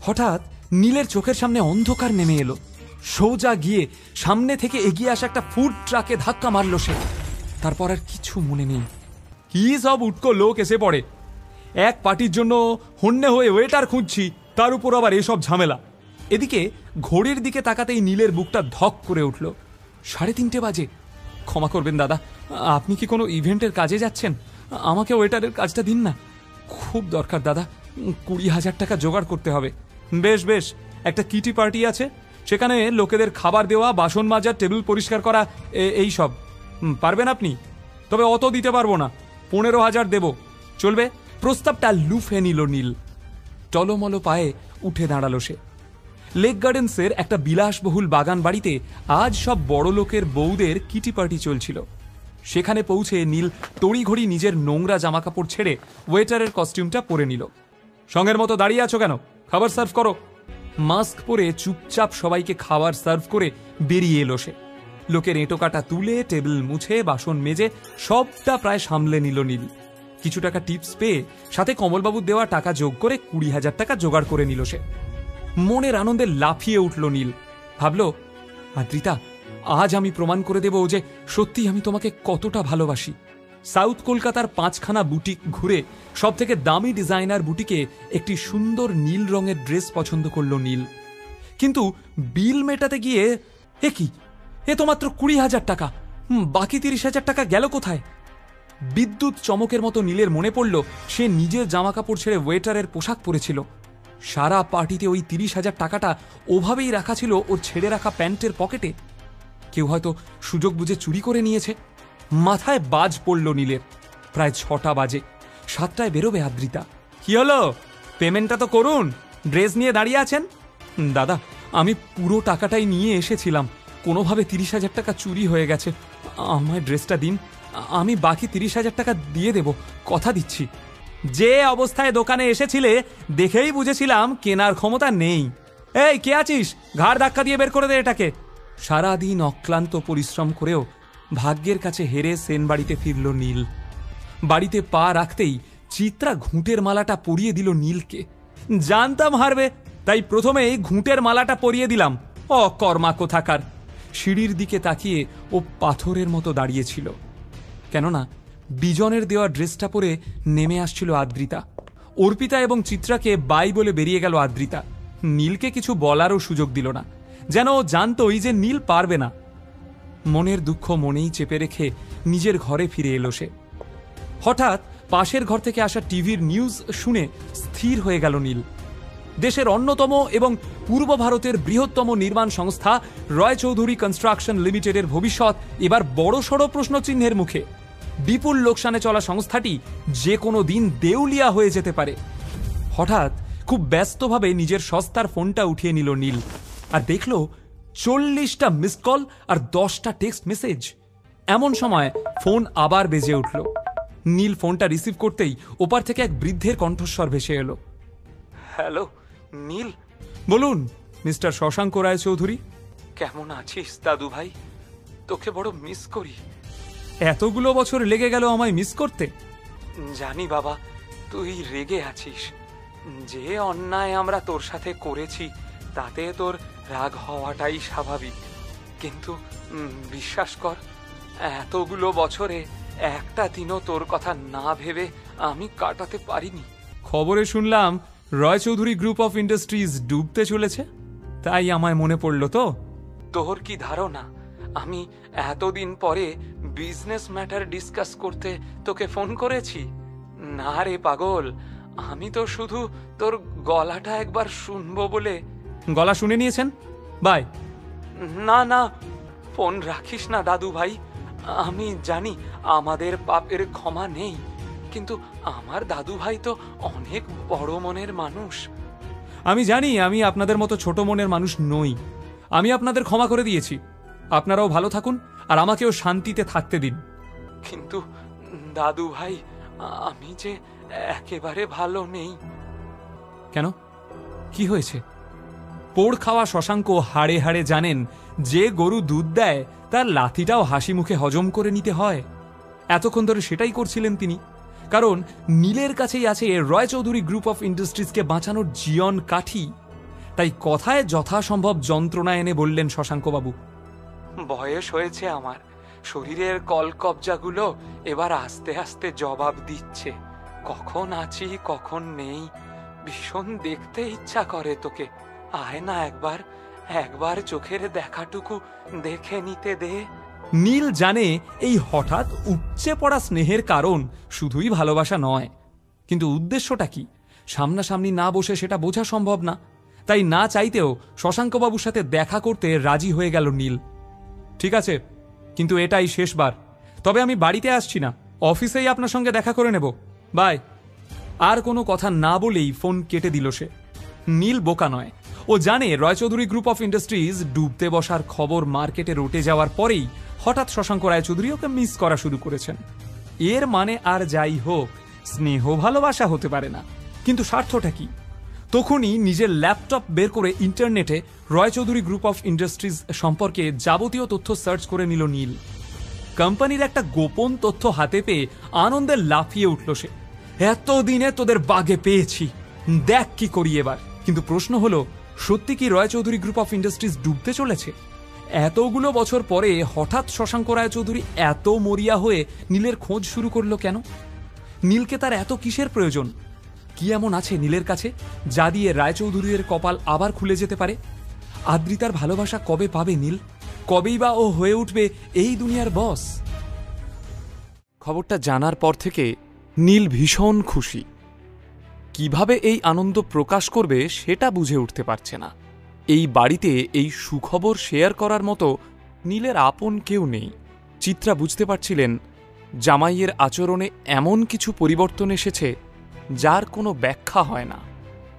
হঠাৎ নীলের চোখের সামনে অন্ধকার নেমে এলো। সোজা গিয়ে সামনে থেকে এগিয়ে আসা একটা ফুড ট্রাকে ধাক্কা মারল সে। তারপর আর কিছু মনে নেই। কি সব উটকো লোক এসে পড়ে। এক পার্টির জন্য হন্যে হয়ে ওয়েটার খুঁজছি, তার উপর আবার এসব ঝামেলা। এদিকে ঘড়ির দিকে তাকাতেই নীলের বুকটা ধক করে উঠল। 3:30 বাজে। ক্ষমা করবেন দাদা, আপনি কি কোনো ইভেন্টের কাজে যাচ্ছেন? আমাকে ওয়েটারের কাজটা দিন না, খুব দরকার দাদা। 20,000 টাকা জোগাড় করতে হবে। বেশ বেশ, একটা কিটি পার্টি আছে, সেখানে লোকেদের খাবার দেওয়া, বাসন মাজা, টেবিল পরিষ্কার করা, এই সব পারবেন আপনি? তবে অত দিতে পারবো না, 15,000 দেব, চলবে? প্রস্তাবটা লুফে নিল নীল। টলমল পায়ে উঠে দাঁড়ালো সে। লেক গার্ডেন্সের একটা বিলাসবহুল বাগান বাড়িতে আজ সব বড় লোকের বউদের কিটি পার্টি চলছিল। সেখানে পৌঁছে নীল তড়িঘড়ি নিজের নোংরা জামাকাপড় ছেড়ে ওয়েটারের কস্টিউমটা পরে নিল। সঙ্গের মতো দাঁড়িয়ে আছো কেন? খাবার সার্ভ করো। মাস্ক পরে চুপচাপ সবাইকে খাবার সার্ভ করে বেরিয়ে এলো সে। লোকের এঁটো কাটা তুলে, টেবিল মুছে, বাসন মেজে সবটা প্রায় সামলে নিল নীল। কিছু টাকা টিপস পেয়ে সাথে কমলবাবুর দেওয়া টাকা যোগ করে 20,000 টাকা জোগাড় করে নিল সে। মনের আনন্দে লাফিয়ে উঠল নীল। ভাবল, আদ্রিতা, আজ আমি প্রমাণ করে দেব যে সত্যি আমি তোমাকে কতটা ভালোবাসি। সাউথ কলকাতার 5খানা বুটিক ঘুরে সব থেকে দামি ডিজাইনার বুটিকে একটি সুন্দর নীল রঙের ড্রেস পছন্দ করল নীল। কিন্তু বিল মেটাতে গিয়ে এ তো মাত্র 20,000 টাকা। বাকি 30,000 টাকা গেল কোথায়? বিদ্যুৎ চমকের মতো নীলের মনে পড়ল সে নিজের জামা কাপড় ছেড়ে ওয়েটারের পোশাক পরেছিল। সারা পার্টিতে ওই 30,000 টাকাটা ওভাবেই রাখা ছিল ওর ছেড়ে রাখা প্যান্টের পকেটে। কেউ হয়তো সুযোগ বুঝে চুরি করে নিয়েছে। মাথায় বাজ পড়ল নীলের। প্রায় 6টা বাজে। 7টায় বেরোবে আদ্রিতা। কি হলো? পেমেন্টটা তো করুন। ড্রেস নিয়ে দাঁড়িয়ে আছেন? দাদা, আমি পুরো টাকাটাই নিয়ে এসেছিলাম, কোনোভাবে 30,000 টাকা চুরি হয়ে গেছে। আমায় ড্রেসটা দিন, আমি বাকি 30,000 টাকা দিয়ে দেব, কথা দিচ্ছি। যে অবস্থায় দোকানে এসেছিলে দেখেই বুঝেছিলাম কেনার ক্ষমতা নেই। এই, কে আছিস? ঘাড় ধাক্কা দিয়ে বের করে দে এটাকে। সারাদিন অক্লান্ত পরিশ্রম করেও ভাগ্যের কাছে হেরে সেন বাড়িতে ফিরল নীল। বাড়িতে পা রাখতেই চিত্রা ঘুঁটের মালাটা পরিয়ে দিল নীলকে। জানতাম হারবে, তাই প্রথমেই ঘুঁটের মালাটা পরিয়ে দিলাম। অকর্মা কোথাকার। সিঁড়ির দিকে তাকিয়ে ও পাথরের মতো দাঁড়িয়েছিল। কেননা বিজনের দেওয়া ড্রেসটা পরে নেমে আসছিল আদ্রিতা। অর্পিতা এবং চিত্রাকে বাই বলে বেরিয়ে গেল আদ্রিতা। নীলকে কিছু বলারও সুযোগ দিল না, যেন ও জানতই যে নীল পারবে না। মনের দুঃখ মনেই চেপে রেখে নিজের ঘরে ফিরে এলো সে। হঠাৎ পাশের ঘর থেকে আসা টিভির নিউজ শুনে স্থির হয়ে গেল নীল। দেশের অন্যতম এবং পূর্ব ভারতের বৃহত্তম নির্মাণ সংস্থা রয় চৌধুরী কনস্ট্রাকশন লিমিটেডের ভবিষ্যৎ এবার বড়সড় প্রশ্নচিহ্নের মুখে। বিপুল লোকসানে চলা সংস্থাটি যে কোনো দিন দেউলিয়া হয়ে যেতে পারে। হঠাৎ খুব ব্যস্তভাবে নিজের সস্তার ফোনটা উঠিয়ে নিল নীল, আর দেখল 40টা মিস কল আর 10টা টেক্সট মেসেজ। এমন সময় ফোন আবার বেজে উঠল। নীল ফোনটা রিসিভ করতেই ওপার থেকে এক বৃদ্ধের কণ্ঠস্বর ভেসে এলো। হ্যালো নীল, বলুন। মিস্টার শশাঙ্ক রায় চৌধুরী। কেমন আছিস দাদু ভাই? তোকে বড় মিস করি। এতগুলো বছর লেগে গেল আমায় মিস করতে? জানি বাবা, তুই রেগে আছিস। যে অন্যায় আমরা তোর সাথে করেছি তাতে তোর রাগ হওয়াটাই স্বাভাবিক, কিন্তু বিশ্বাস কর, এতগুলো বছরে একটা দিনও তোর কথা না ভেবে আমি কাটাতে পারিনি। খবরে শুনলাম রয় চৌধুরী গ্রুপ অফ ইন্ডাস্ট্রিজ ডুবতে চলেছে, তাই আমায় মনে পড়ল। তো তোর কি ধারণা আমি এতদিন পরে বিজনেস ম্যাটার ডিসকাস করতে তোকে ফোন করেছি? না রে পাগল, আমি তো শুধু তোর গলাটা একবার শুনবো বলে। গলা শুনে নিয়েছেন? বাই। না না, ফোন রাখিস না দাদু ভাই। আমি জানি আমাদের পাপের ক্ষমা নেই, কিন্তু আমার দাদু ভাই তো অনেক বড় মনের মানুষ। আমি জানি আমি আপনাদের মতো ছোট মনের মানুষ নই। আমি আপনাদের ক্ষমা করে দিয়েছি। আপনারাও ভালো থাকুন আর আমাকেও শান্তিতে থাকতে দিন। কিন্তু দাদু ভাই, আমি যে একেবারে ভালো নেই। কেন, কি হয়েছে? পোড় খাওয়া শশাঙ্ক হাড়ে হাড়ে জানেন যে গরু দুধ দেয় তার লাথিটাও হাসি মুখে হজম করে নিতে হয়। এতক্ষণ ধরে সেটাই করছিলেন তিনি, কারণ নীলের কাছেই আছে রয় চৌধুরী গ্রুপ অফ ইন্ডাস্ট্রিজকে বাঁচানোর জীবন কাঠি। তাই কথায় যথাসম্ভব যন্ত্রণা এনে বললেন শশাঙ্কবাবু, বয়স হয়েছে আমার, শরীরের কলকবজাগুলো এবার আস্তে আস্তে জবাব দিচ্ছে। কখন আছি কখন নেই, ভীষণ দেখতে ইচ্ছা করে তোকে। আয় না একবার চোখের দেখাটুকু দেখে নিতে দে। নীল জানে এই হঠাৎ উপচে পড়া স্নেহের কারণ শুধুই ভালোবাসা নয়, কিন্তু উদ্দেশ্যটা কি সামনাসামনি না বসে সেটা বোঝা সম্ভব না। তাই না চাইতেও শশাঙ্কবাবুর সাথে দেখা করতে রাজি হয়ে গেল নীল। ঠিক আছে, কিন্তু এটাই শেষবার। তবে আমি বাড়িতে আসছি না, অফিসেই আপনার সঙ্গে দেখা করে নেব। বাই। আর কোনো কথা না বলেই ফোন কেটে দিল সে। নীল বোকা নয়, ও জানে রয়চৌধুরী গ্রুপ অফ ইন্ডাস্ট্রিজ ডুবতে বসার খবর মার্কেটে রটে যাওয়ার পরেই হঠাৎ শশাঙ্ক রায়চৌধুরী ওকে মিস করা শুরু করেছেন। এর মানে আর যাই হোক, স্নেহ ভালোবাসা হতে পারে না, কিন্তু স্বার্থটা কি? তখনই নিজের ল্যাপটপ বের করে ইন্টারনেটে রয়চৌধুরী গ্রুপ অফ ইন্ডাস্ট্রিজ সম্পর্কে যাবতীয় তথ্য সার্চ করে নিল নীল। কোম্পানির একটা গোপন তথ্য হাতে পেয়ে আনন্দে লাফিয়ে উঠল সে। এতদিনে তোদের বাগে পেয়েছি, দেখ কি করি এবার। কিন্তু প্রশ্ন হলো, সত্যি কি রয়চৌধুরী গ্রুপ অফ ইন্ডাস্ট্রিজ ডুবতে চলেছে? এতগুলো বছর পরে হঠাৎ শশাঙ্ক রায়চৌধুরী এত মরিয়া হয়ে নীলের খোঁজ শুরু করলো কেন? নীলকে তার এত কিসের প্রয়োজন? কি এমন আছে নীলের কাছে যা দিয়ে রায়চৌধুরীর কপাল আবার খুলে যেতে পারে? আদ্রিতার ভালোবাসা কবে পাবে নীল? কবেই বা ও হয়ে উঠবে এই দুনিয়ার বস? খবরটা জানার পর থেকে নীল ভীষণ খুশি। কিভাবে এই আনন্দ প্রকাশ করবে সেটা বুঝে উঠতে পারছে না। এই বাড়িতে এই সুখবর শেয়ার করার মতো নীলের আপন কেউ নেই। চিত্রা বুঝতে পারছিলেন জামাইয়ের আচরণে এমন কিছু পরিবর্তন এসেছে যার কোনো ব্যাখ্যা হয় না।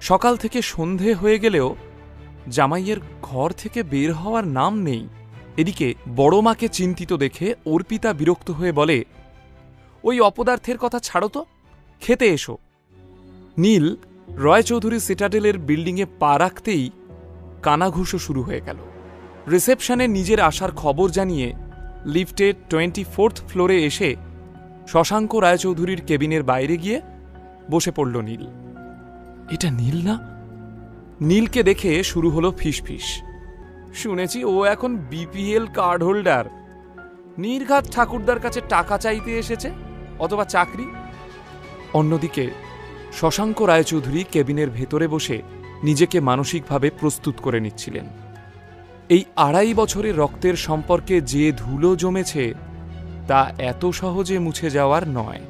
সকাল থেকে সন্ধে হয়ে গেলেও জামাইয়ের ঘর থেকে বের হওয়ার নাম নেই। এদিকে বড় মাকে চিন্তিত দেখে অর্পিতা বিরক্ত হয়ে বলে, ওই অপদার্থের কথা ছাড়ো তো, খেতে এসো। নীল রয়চৌধুরী সিটাডেলের বিল্ডিংয়ে পা রাখতেই কানাঘুষো শুরু হয়ে গেল। রিসেপশনে নিজের আসার খবর জানিয়ে লিফটে 24th ফ্লোরে এসে শশাঙ্ক রায়চৌধুরীর কেবিনের বাইরে গিয়ে বসে পড়ল নীল। এটা নীল না? নীলকে দেখে শুরু হলো ফিসফিস। শুনেছি ও এখন বিপিএল কার্ড হোল্ডার। নির্ঘাত ঠাকুরদার কাছে টাকা চাইতে এসেছে, অথবা চাকরি। অন্যদিকে শশাঙ্ক রায়চৌধুরী কেবিনের ভেতরে বসে নিজেকে মানসিকভাবে প্রস্তুত করে নিচ্ছিলেন। এই 2.5 বছরের রক্তের সম্পর্কে যে ধুলো জমেছে তা এত সহজে মুছে যাওয়ার নয়।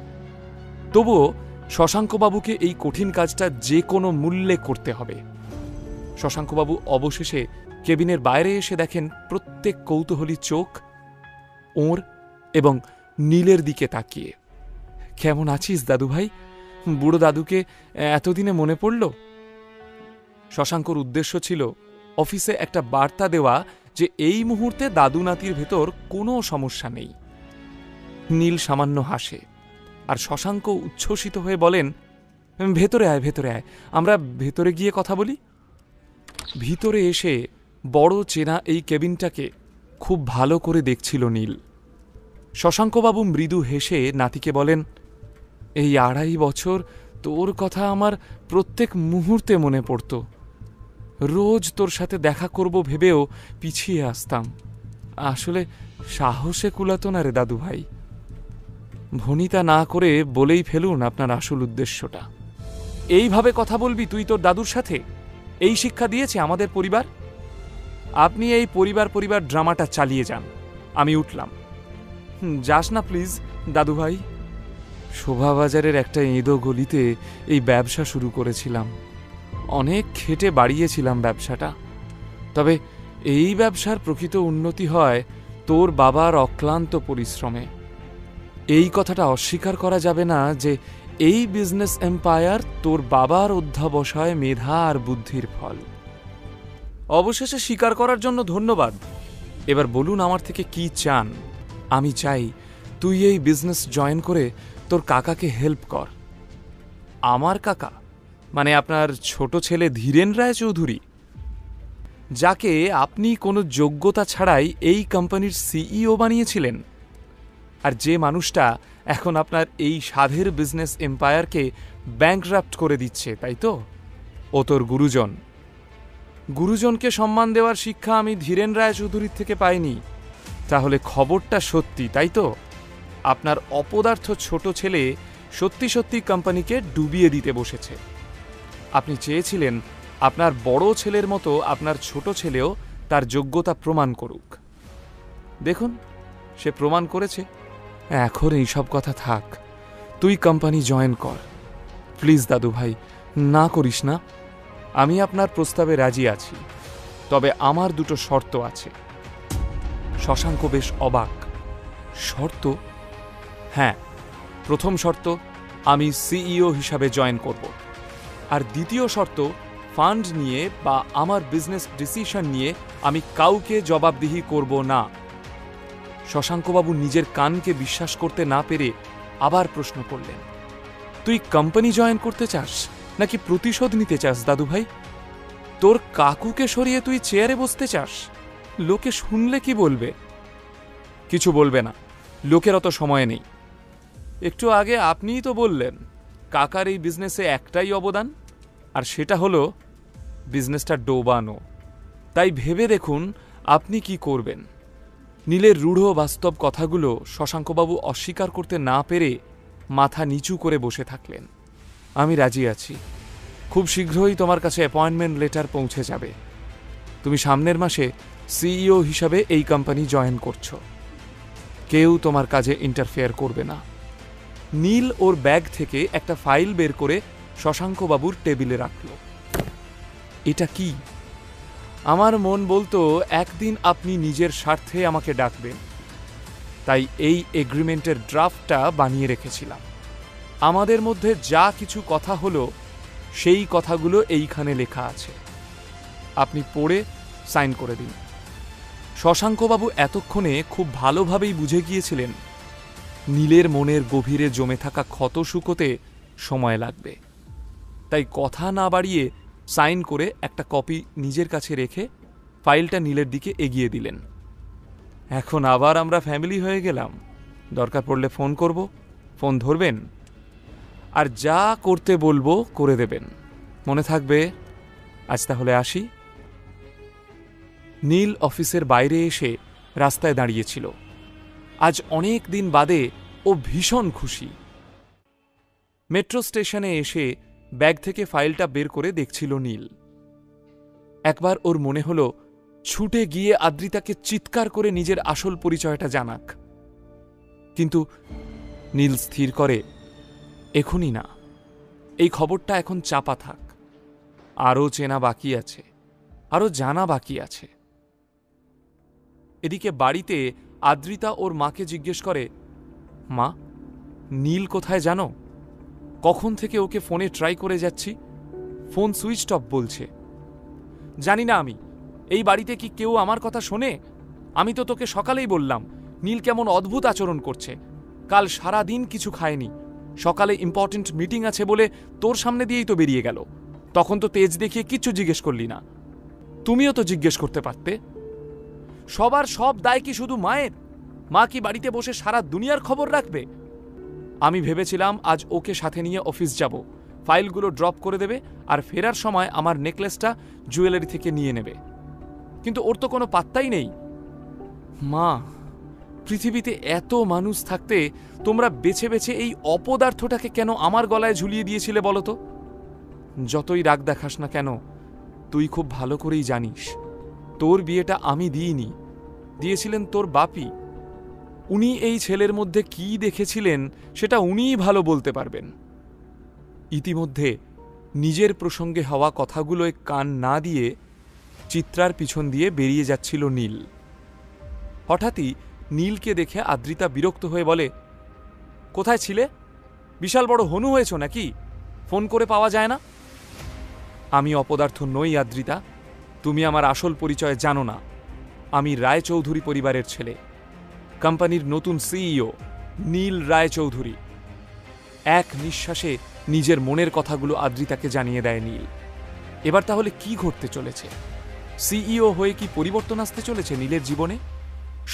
তবুও শশাঙ্কবাবুকে এই কঠিন কাজটা যে কোনো মূল্যে করতে হবে। শশাঙ্কবাবু অবশেষে কেবিনের বাইরে এসে দেখেন প্রত্যেক কৌতূহলী চোখ ওর এবং নীলের দিকে তাকিয়ে। কেমন আছিস দাদু ভাই? বুড়ো দাদুকে এতদিনে মনে পড়ল? শশাঙ্কর উদ্দেশ্য ছিল অফিসে একটা বার্তা দেওয়া যে এই মুহূর্তে দাদু নাতির ভেতর কোনো সমস্যা নেই। নীল সামান্য হাসে, আর শশাঙ্ক উচ্ছ্বসিত হয়ে বলেন, ভেতরে আয়, ভেতরে আয়, আমরা ভেতরে গিয়ে কথা বলি। ভিতরে এসে বড় চেনা এই কেবিনটাকে খুব ভালো করে দেখছিল নীল। শশাঙ্কবাবু মৃদু হেসে নাতিকে বলেন, এই 2.5 বছর তোর কথা আমার প্রত্যেক মুহূর্তে মনে পড়ত। রোজ তোর সাথে দেখা করব ভেবেও পিছিয়ে আসতাম। আসলে সাহসে কুলাতো না রে দাদু ভাই। ভনিতা না করে বলেই ফেলুন আপনার আসল উদ্দেশ্যটা। এইভাবে কথা বলবি তুই তোর দাদুর সাথে? এই শিক্ষা দিয়েছে আমাদের পরিবার? আপনি এই পরিবার ড্রামাটা চালিয়ে যান। আমি উঠলাম। যাস না প্লিজ দাদু ভাই। শোভাবাজারের একটা এঁদো গলিতে এই ব্যবসা শুরু করেছিলাম। অনেক খেটে বাড়িয়েছিলাম ব্যবসাটা। তবে এই ব্যবসার প্রকৃত উন্নতি হয় তোর বাবার অক্লান্ত পরিশ্রমে। এই কথাটা অস্বীকার করা যাবে না যে এই বিজনেস এম্পায়ার তোর বাবার অধ্যাবসায়, মেধা আর বুদ্ধির ফল। অবশেষে স্বীকার করার জন্য ধন্যবাদ। এবার বলুন আমার থেকে কি চান? আমি চাই তুই এই বিজনেস জয়েন করে তোর কাকাকে হেল্প কর। আমার কাকা মানে আপনার ছোট ছেলে ধীরেন রায় চৌধুরী, যাকে আপনি কোনো যোগ্যতা ছাড়াই এই কোম্পানির সিইও বানিয়েছিলেন, আর যে মানুষটা এখন আপনার এই সাধের বিজনেস এম্পায়ারকে ব্যাংকরাপ্ট করে দিচ্ছে, তাই তো? ও তোর গুরুজন। গুরুজনকে সম্মান দেওয়ার শিক্ষা আমি ধীরেন রায় চৌধুরীর থেকে পাইনি। তাহলে খবরটা সত্যি, তাই তো? আপনার অপদার্থ ছোট ছেলে সত্যি সত্যি কোম্পানিকে ডুবিয়ে দিতে বসেছে। আপনি চেয়েছিলেন আপনার বড় ছেলের মতো আপনার ছোট ছেলেও তার যোগ্যতা প্রমাণ করুক। দেখুন, সে প্রমাণ করেছে। এখন এইসব কথা থাক, তুই কোম্পানি জয়েন কর। প্লিজ দাদু ভাই, না করিস না। আমি আপনার প্রস্তাবে রাজি আছি, তবে আমার দুটো শর্ত আছে। শশাঙ্ক বেশ অবাক। শর্ত? হ্যাঁ, প্রথম শর্ত, আমি সিইও হিসাবে জয়েন করব। আর দ্বিতীয় শর্ত, ফান্ড নিয়ে বা আমার বিজনেস ডিসিশন নিয়ে আমি কাউকে জবাবদিহি করব না। শশাঙ্কবাবু নিজের কানকে বিশ্বাস করতে না পেরে আবার প্রশ্ন করলেন, তুই কোম্পানি জয়েন করতে চাস নাকি প্রতিশোধ নিতে চাস দাদু ভাই? তোর কাকুকে সরিয়ে তুই চেয়ারে বসতে চাস? লোকে শুনলে কি বলবে? কিছু বলবে না, লোকের অত সময় নেই। একটু আগে আপনিই তো বললেন কাকার এই বিজনেসে একটাই অবদান, আর সেটা হলো বিজনেসটা ডোবানো। তাই ভেবে দেখুন আপনি কি করবেন। নীলের রূঢ় বাস্তব কথাগুলো শশাঙ্কবাবু অস্বীকার করতে না পেরে মাথা নিচু করে বসে থাকলেন। আমি রাজি আছি। খুব শীঘ্রই তোমার কাছে অ্যাপয়েন্টমেন্ট লেটার পৌঁছে যাবে। তুমি সামনের মাসে সিইও হিসাবে এই কোম্পানি জয়েন করছো। কেউ তোমার কাজে ইন্টারফেয়ার করবে না। নীল ওর ব্যাগ থেকে একটা ফাইল বের করে শশাঙ্কবাবুর টেবিলে রাখল। এটা কি? আমার মন বলতো একদিন আপনি নিজের স্বার্থে আমাকে ডাকবেন, তাই এই এগ্রিমেন্টের ড্রাফটটা বানিয়ে রেখেছিলাম। আমাদের মধ্যে যা কিছু কথা হলো সেই কথাগুলো এইখানে লেখা আছে। আপনি পড়ে সাইন করে দিন। শশাঙ্কবাবু এতক্ষণে খুব ভালোভাবেই বুঝে গিয়েছিলেন নীলের মনের গভীরে জমে থাকা ক্ষত শুকোতে সময় লাগবে। তাই কথা না বাড়িয়ে সাইন করে একটা কপি নিজের কাছে রেখে ফাইলটা নীলের দিকে এগিয়ে দিলেন। এখন আবার আমরা ফ্যামিলি হয়ে গেলাম। দরকার পড়লে ফোন করব, ফোন ধরবেন, আর যা করতে বলবো করে দেবেন। মনে থাকবে। আজ তাহলে আসি। নীল অফিসের বাইরে এসে রাস্তায় দাঁড়িয়েছিল। আজ অনেক দিন বাদে ও ভীষণ খুশি। মেট্রো স্টেশনে এসে ব্যাগ থেকে ফাইলটা বের করে দেখছিল নীল। একবার ওর মনে হলো ছুটে গিয়ে আদ্রিতাকে চিৎকার করে নিজের আসল পরিচয়টা জানাক, কিন্তু নীল স্থির করে এখনই না, এই খবরটা এখন চাপা থাক। আরও চেনা বাকি আছে, আরও জানা বাকি আছে। এদিকে বাড়িতে আদ্রিতা ওর মাকে জিজ্ঞেস করে, মা, নীল কোথায় জানো? কখন থেকে ওকে ফোনে ট্রাই করে যাচ্ছি, ফোন সুইচ অফ বলছে। জানি না আমি, এই বাড়িতে কি কেউ আমার কথা শোনে? আমি তো তোকে সকালেই বললাম নীল কেমন অদ্ভুত আচরণ করছে। কাল সারা দিন কিছু খায়নি, সকালে ইম্পর্টেন্ট মিটিং আছে বলে তোর সামনে দিয়েই তো বেরিয়ে গেল। তখন তো তেজ দেখিয়ে কিচ্ছু জিজ্ঞেস করলি না। তুমিও তো জিজ্ঞেস করতে পারতে। সবার সব দায় কি শুধু মায়ের? মা কি বাড়িতে বসে সারা দুনিয়ার খবর রাখবে? আমি ভেবেছিলাম আজ ওকে সাথে নিয়ে অফিস যাব, ফাইলগুলো ড্রপ করে দেবে, আর ফেরার সময় আমার নেকলেসটা জুয়েলারি থেকে নিয়ে নেবে। কিন্তু ওর তো কোনো পাত্তাই নেই। মা, পৃথিবীতে এত মানুষ থাকতে তোমরা বেছে বেছে এই অপদার্থটাকে কেন আমার গলায় ঝুলিয়ে দিয়েছিলে বলো তো? যতই রাগ দেখাস না কেন, তুই খুব ভালো করেই জানিস তোর বিয়েটা আমি দিইনি, দিয়েছিলেন তোর বাপি। উনি এই ছেলের মধ্যে কি দেখেছিলেন সেটা উনিই ভালো বলতে পারবেন। ইতিমধ্যে নিজের প্রসঙ্গে হওয়া কথাগুলোয় কান না দিয়ে চিত্রার পিছন দিয়ে বেরিয়ে যাচ্ছিল নীল। হঠাৎই নীলকে দেখে আদ্রিতা বিরক্ত হয়ে বলে, কোথায় ছিলে? বিশাল বড় হনু হয়েছ নাকি? ফোন করে পাওয়া যায় না? আমি অপদার্থ নই আদ্রিতা, তুমি আমার আসল পরিচয় জানো না। আমি রায়চৌধুরী পরিবারের ছেলে, কোম্পানির নতুন সিইও নীল রায়চৌধুরী। এক নিঃশ্বাসে নিজের মনের কথাগুলো আদ্রিতাকে জানিয়ে দেয় নীল। এবার তাহলে কি ঘটতে চলেছে? সিইও হয়ে কি পরিবর্তন আসতে চলেছে নীলের জীবনে?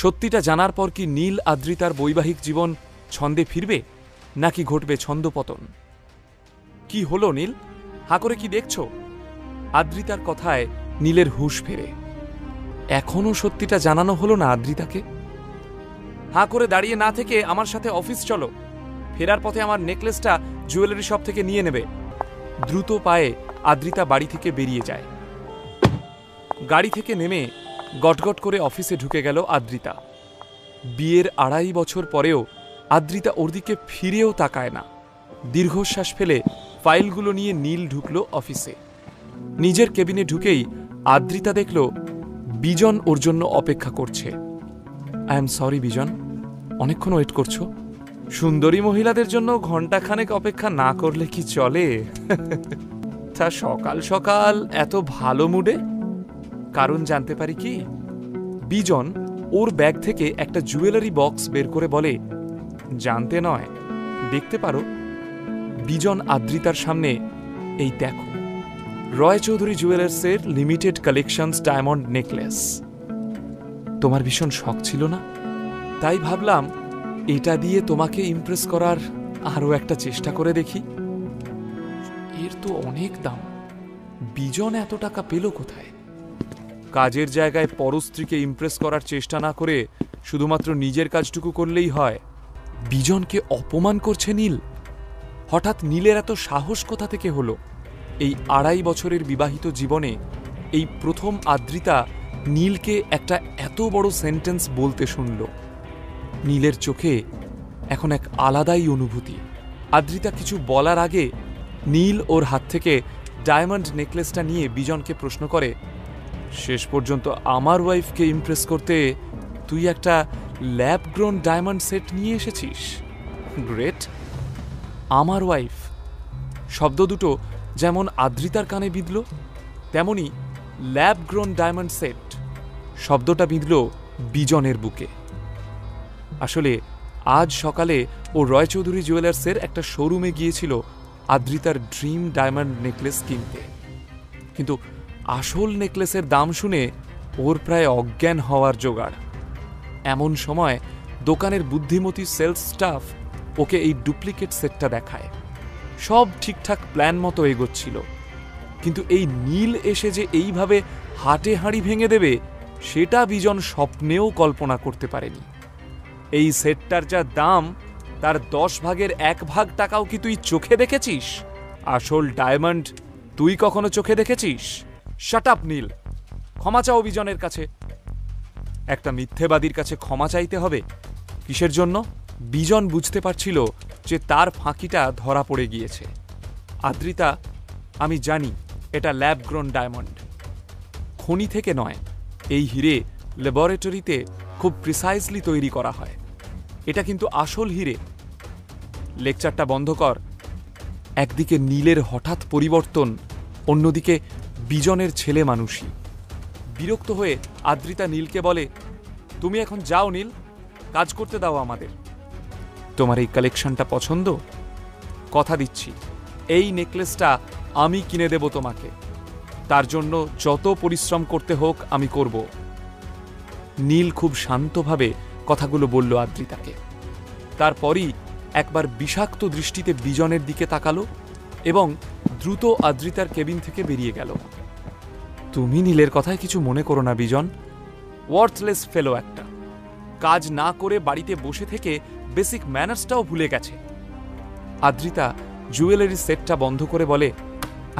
সত্যিটা জানার পর কি নীল আদ্রিতার বৈবাহিক জীবন ছন্দে ফিরবে, নাকি ঘটবে ছন্দপতন? কি হলো নীল, হাঁ করে কি দেখছো? আদ্রিতার কথায় নীলের হুঁশ ফেরে। এখনো সত্যিটা জানানো হলো না আদ্রিতাকে? হাঁ করে দাঁড়িয়ে না থেকে আমার সাথে অফিস চলো, ফেরার পথে আমার নেকলেসটা জুয়েলারি শপ থেকে নিয়ে নেবে। দ্রুত পায়ে আদ্রিতা বাড়ি থেকে বেরিয়ে যায়। গাড়ি থেকে নেমে গটগট করে অফিসে ঢুকে গেল আদ্রিতা। বিয়ের 2.5 বছর পরেও আদ্রিতা ওর দিকে ফিরেও তাকায় না। দীর্ঘশ্বাস ফেলে ফাইলগুলো নিয়ে নীল ঢুকল অফিসে। নিজের কেবিনে ঢুকেই আদ্রিতা দেখল বিজন ওর জন্য অপেক্ষা করছে। আই এম সরি বিজন, অনেকক্ষণ ওয়েট করছো? সুন্দরী মহিলাদের জন্য ঘণ্টাখানেক অপেক্ষা না করলে কি চলে? তা সকাল সকাল এত ভালো মুডে? কারণ জানতে পারি কি? বিজন ওর ব্যাগ থেকে একটা জুয়েলারি বক্স বের করে বলে, জানতে নয়, দেখতে পারো। বিজন আদ্রিতার সামনে, এই দেখো, রায়চৌধুরী জুয়েলার্সের লিমিটেড কালেকশনস ডায়মন্ড নেকলেস। তোমার ভীষণ শখ ছিল না? তাই ভাবলাম এটা দিয়ে তোমাকে ইমপ্রেস করার আরও একটা চেষ্টা করে দেখি। এর তো অনেক দাম। বিজন এত টাকা পেল কোথায়? কাজের জায়গায় পরস্ত্রীকে ইমপ্রেস করার চেষ্টা না করে শুধুমাত্র নিজের কাজটুকু করলেই হয়। বিজনকে অপমান করছে নীল। হঠাৎ নীলের এত সাহস কোথা থেকে হলো? এই 2.5 বছরের বিবাহিত জীবনে এই প্রথম আদ্রিতা নীলকে একটা এত বড় সেন্টেন্স বলতে শুনল। নীলের চোখে এখন এক আলাদাই অনুভূতি। আদ্রিতা কিছু বলার আগে নীল ওর হাত থেকে ডায়মন্ড নেকলেসটা নিয়ে বিজনকে প্রশ্ন করে, শেষ পর্যন্ত আমার ওয়াইফকে ইমপ্রেস করতে তুই একটা ল্যাব গ্রোন ডায়মন্ড সেট নিয়ে এসেছিস? গ্রেট। আমার ওয়াইফ শব্দ দুটো যেমন আদ্রিতার কানে বিঁধল, তেমনি ল্যাব গ্রোন ডায়মন্ড সেট শব্দটা বিঁধল বিজনের বুকে। আসলে আজ সকালে ও রায়চৌধুরী জুয়েলার্সের একটা শোরুমে গিয়েছিল আদ্রিতার ড্রিম ডায়মন্ড নেকলেস কিনতে, কিন্তু আসল নেকলেসের দাম শুনে ওর প্রায় অজ্ঞান হওয়ার জোগাড়। এমন সময় দোকানের বুদ্ধিমতী সেলস স্টাফ ওকে এই ডুপ্লিকেট সেটটা দেখায়। সব ঠিকঠাক প্ল্যান মতো এগোচ্ছিল, কিন্তু এই নীল এসে যে এইভাবে হাটে হাঁড়ি ভেঙে দেবে সেটা বিজন স্বপ্নেও কল্পনা করতে পারেনি। এই সেটটার যা দাম তার 10 ভাগের 1 ভাগ টাকাও কি তুই চোখে দেখেছিস? আসল ডায়মন্ড তুই কখনো চোখে দেখেছিস? শাট আপ নীল, ক্ষমা চাও বিজনের কাছে। একটা মিথ্যেবাদীর কাছে ক্ষমা চাইতে হবে কিসের জন্য? বিজন বুঝতে পারছিল যে তার ফাঁকিটা ধরা পড়ে গিয়েছে। আদ্রিতা, আমি জানি এটা ল্যাব গ্রোন ডায়মন্ড, খনি থেকে নয়। এই হিরে ল্যাবরেটরিতে খুব প্রিসাইজলি তৈরি করা হয়। এটা কিন্তু আসল হিরে। লেকচারটা বন্ধ কর। একদিকে নীলের হঠাৎ পরিবর্তন, অন্যদিকে বিজনের ছেলে মানুষই। বিরক্ত হয়ে আদ্রিতা নীলকে বলে, তুমি এখন যাও নীল, কাজ করতে দাও আমাদের। তোমার এই কালেকশনটা পছন্দ? কথা দিচ্ছি এই নেকলেসটা আমি কিনে দেব তোমাকে। তার জন্য যত পরিশ্রম করতে হোক আমি করব। নীল খুব শান্তভাবে কথাগুলো বলল আদ্রিতাকে। তারপরই একবার বিষাক্ত দৃষ্টিতে বিজনের দিকে তাকালো এবং দ্রুত আদ্রিতার কেবিন থেকে বেরিয়ে গেল। তুমি নীলের কথায় কিছু মনে করো না বিজন, ওয়ার্থলেস ফেলো একটা। কাজ না করে বাড়িতে বসে থেকে বেসিক ম্যানার্সটাও ভুলে গেছে। আদ্রিতা জুয়েলারি সেটটা বন্ধ করে বলে,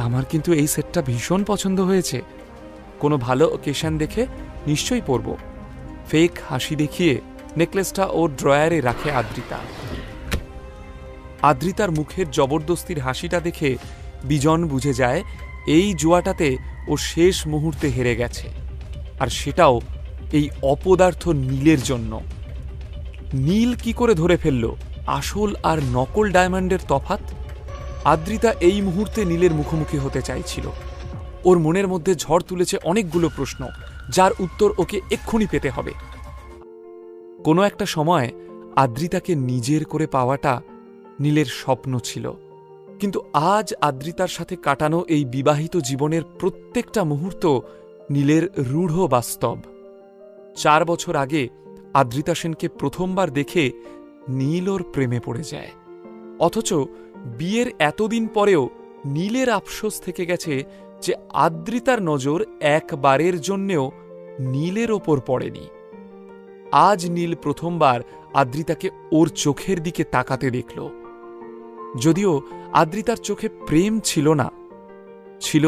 আমার কিন্তু এই সেটটা ভীষণ পছন্দ হয়েছে, কোনো ভালো ওকেশন দেখে নিশ্চয়ই পরব। ফেক হাসি দেখিয়ে নেকলেসটা ওর ড্রয়ারে রাখে আদ্রিতা। আদ্রিতার মুখের জবরদস্তির হাসিটা দেখে বিজন বুঝে যায় এই জুয়াটাতে ও শেষ মুহূর্তে হেরে গেছে, আর সেটাও এই অপদার্থ নীলের জন্য। নীল কি করে ধরে ফেলল আসল আর নকল ডায়মন্ডের তফাৎ? আদ্রিতা এই মুহূর্তে নীলের মুখোমুখি হতে চাইছিল। ওর মনের মধ্যে ঝড় তুলেছে অনেকগুলো প্রশ্ন, যার উত্তর ওকে এক্ষুনি পেতে হবে। কোনো একটা সময় আদ্রিতাকে নিজের করে পাওয়াটা নীলের স্বপ্ন ছিল, কিন্তু আজ আদ্রিতার সাথে কাটানো এই বিবাহিত জীবনের প্রত্যেকটা মুহূর্ত নীলের রূঢ় বাস্তব। 4 বছর আগে আদ্রিতা সেনকে প্রথমবার দেখে নীল ওর প্রেমে পড়ে যায়, অথচ বিয়ের এতদিন পরেও নীলের আফসোস থেকে গেছে যে আদ্রিতার নজর একবারের জন্যেও নীলের ওপর পড়েনি। আজ নীল প্রথমবার আদ্রিতাকে ওর চোখের দিকে তাকাতে দেখল। যদিও আদ্রিতার চোখে প্রেম ছিল না, ছিল